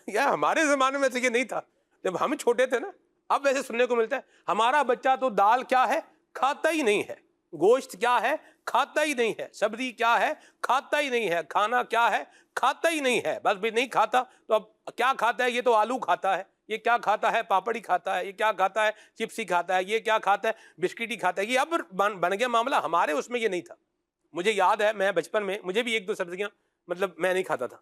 یا ہمارے زمانے میں سے یہ نہیں تھا جب ہم چھوٹے تھے نا. اب ویسے سننے کو ملتا ہے ہمارا بچہ تو دال کیا ہے کھاتا ہی نہیں ہے، گوشت کیا ہے کھاتا ہی نہیں ہے، سبزی کیا ہے کھاتا ہی نہیں ہے، کھانا کیا ہے کھاتا ہی نہیں ہے. بس بھی نہیں کھاتا تو اب کیا کھاتا ہے؟ یہ تو آلو کھاتا ہے، یہ کیا کھاتا ہے؟ پاپڑی کھاتا ہے، یہ کیا کھاتا ہے؟ چپس ہی کھاتا ہے، یہ کیا کھاتا ہے؟ بسکٹ ہی کھاتا ہے. یہ اب بن گیا معاملہ. ہمارے اس میں یہ نہیں تھا. مجھے یاد ہے میں بچپن میں مجھے بھی ایک دو سبزیاں مطلب میں نہیں کھاتا تھا.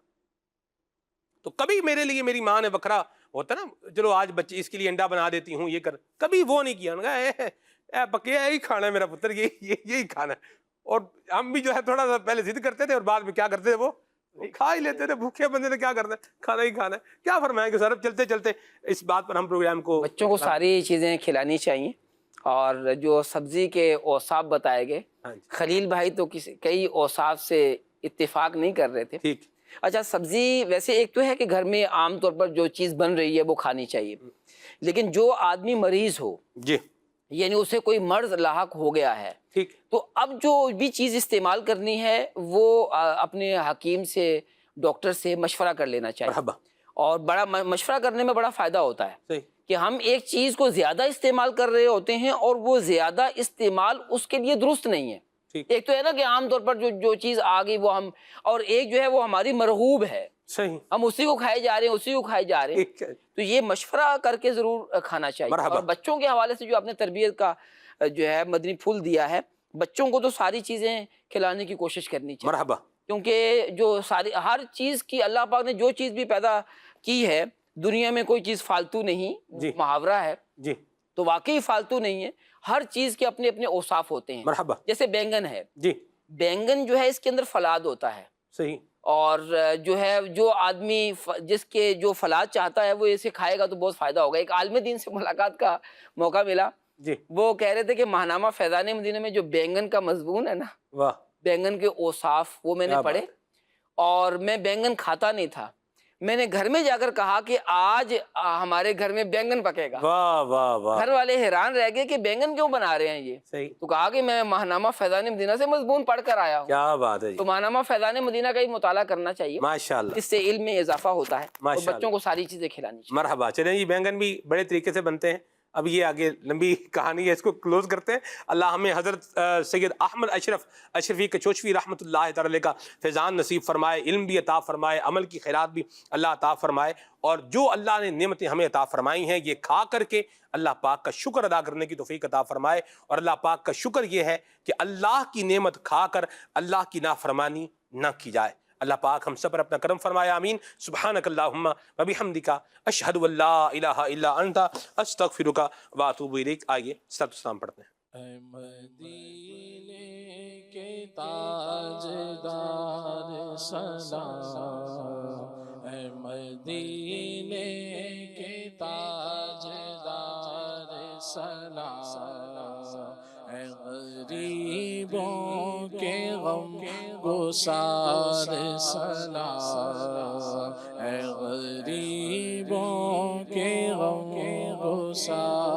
تو کبھی میرے لیے میری ماں نے بکرا ہوتا نا چلو آج بچے اس کے لیے انڈا بنا دیتی ہوں یہ کر، کبھی وہ نہیں کیا. انہوں نے کہا پکے یہی کھانا ہے میرا پتر، یہی کھانا ہے. اور ہم بھی جو ہے تھوڑا سا پہلے ضد کرتے تھے اور بعد میں کیا کرتے تھے وہ کھا ہی لیتے تھے. بھوکے بندے نے کیا کرنا ہے، کھانا ہی کھانا ہے. کیا فرمائیں گے سر؟ چلتے چلتے اس بات پر ہم پروگرام کو، بچوں کو ساری چیزیں کھلانی چاہیے. اور جو سبزی کے اوصاف بتائے گئے، خلیل بھائی تو کئی اوصاف سے اتفاق نہیں کر رہے تھے. ٹھیک. اچھا سبزی ویسے ایک تو ہے کہ گھر میں عام طور پر جو چیز بن رہی ہے وہ کھانی چاہیے، لیکن جو آدمی مریض ہو جی یعنی اسے کوئی مرض لاحق ہو گیا ہے، ٹھیک، تو اب جو بھی چیز استعمال کرنی ہے وہ اپنے حکیم سے، ڈاکٹر سے مشورہ کر لینا چاہیے. اور بڑا مشورہ کرنے میں بڑا فائدہ ہوتا ہے کہ ہم ایک چیز کو زیادہ استعمال کر رہے ہوتے ہیں اور وہ زیادہ استعمال اس کے لیے درست نہیں ہے. ایک تو ہے نا کہ عام طور پر جو چیز آ گئی وہ ہم، اور ایک جو ہے وہ ہماری مرغوب ہے، ہم اسی کو کھائے جا رہے ہیں، اسی کو کھائے جا رہے ہیں. تو یہ مشورہ کر کے ضرور کھانا چاہیے. اور بچوں کے حوالے سے جو آپ نے تربیت کا جو ہے مدنی پھول دیا ہے، بچوں کو تو ساری چیزیں کھلانے کی کوشش کرنی چاہیے. کیونکہ جو ساری ہر چیز کی اللہ پاک نے جو چیز بھی پیدا کی ہے دنیا میں کوئی چیز فالتو نہیں. محاورہ ہے جی، تو واقعی فالتو نہیں ہے. ہر چیز کے اپنے اپنے اوصاف ہوتے ہیں. جیسے بینگن ہے، جی بینگن جو ہے اس کے اندر فلاد ہوتا ہے. صحیح. اور جو ہے جو آدمی جس کے جو فلاد چاہتا ہے وہ اسے کھائے گا تو بہت فائدہ ہوگا. ایک عالم دین سے ملاقات کا موقع ملا. جی. وہ کہہ رہے تھے کہ ماہنامہ فیضان مدینہ میں جو بینگن کا مضمون ہے نا، واہ، بینگن کے اوصاف وہ میں نے پڑھے. اور میں بینگن کھاتا نہیں تھا. میں نے گھر میں جا کر کہا کہ آج ہمارے گھر میں بینگن پکے گا. واہ واہ واہ. گھر والے حیران رہ گئے کہ بینگن کیوں بنا رہے ہیں یہ. صحیح. تو کہا کہ میں ماہنامہ فیضان مدینہ سے مضمون پڑھ کر آیا ہوں. کیا بات ہے. تو ماہنامہ فیضان مدینہ کا ہی مطالعہ کرنا چاہیے ماشاءاللہ، اس سے علم میں اضافہ ہوتا ہے. اور بچوں کو ساری چیزیں کھلانی چاہیے. مرحبا. چلیں جی بینگن بھی بڑے طریقے سے بنتے ہیں. اب یہ آگے لمبی کہانی ہے، اس کو کلوز کرتے ہیں. اللہ ہمیں حضرت سید احمد اشرفی کچوچوی رحمۃ اللہ تعالی کا فیضان نصیب فرمائے، علم بھی عطا فرمائے، عمل کی خیرات بھی اللہ عطا فرمائے. اور جو اللہ نے نعمتیں ہمیں عطا فرمائی ہیں یہ کھا کر کے اللہ پاک کا شکر ادا کرنے کی توفیق عطا فرمائے. اور اللہ پاک کا شکر یہ ہے کہ اللہ کی نعمت کھا کر اللہ کی نافرمانی نہ کی جائے. اللہ پاک ہم سب پر اپنا کرم فرمائے. آمین. سبحانک اللہم و بحمدک اشہد ان لا الہ الا انت استغفرک و اتوب الیک. آئیے صلاۃ السلام پڑھتے ہیں. اے مدینے کے تاجدار سلام، اے مدینے کے تاجدار سلام، اے غریبوں کے غم گسار سلام، اے غریبوں کے غم گسار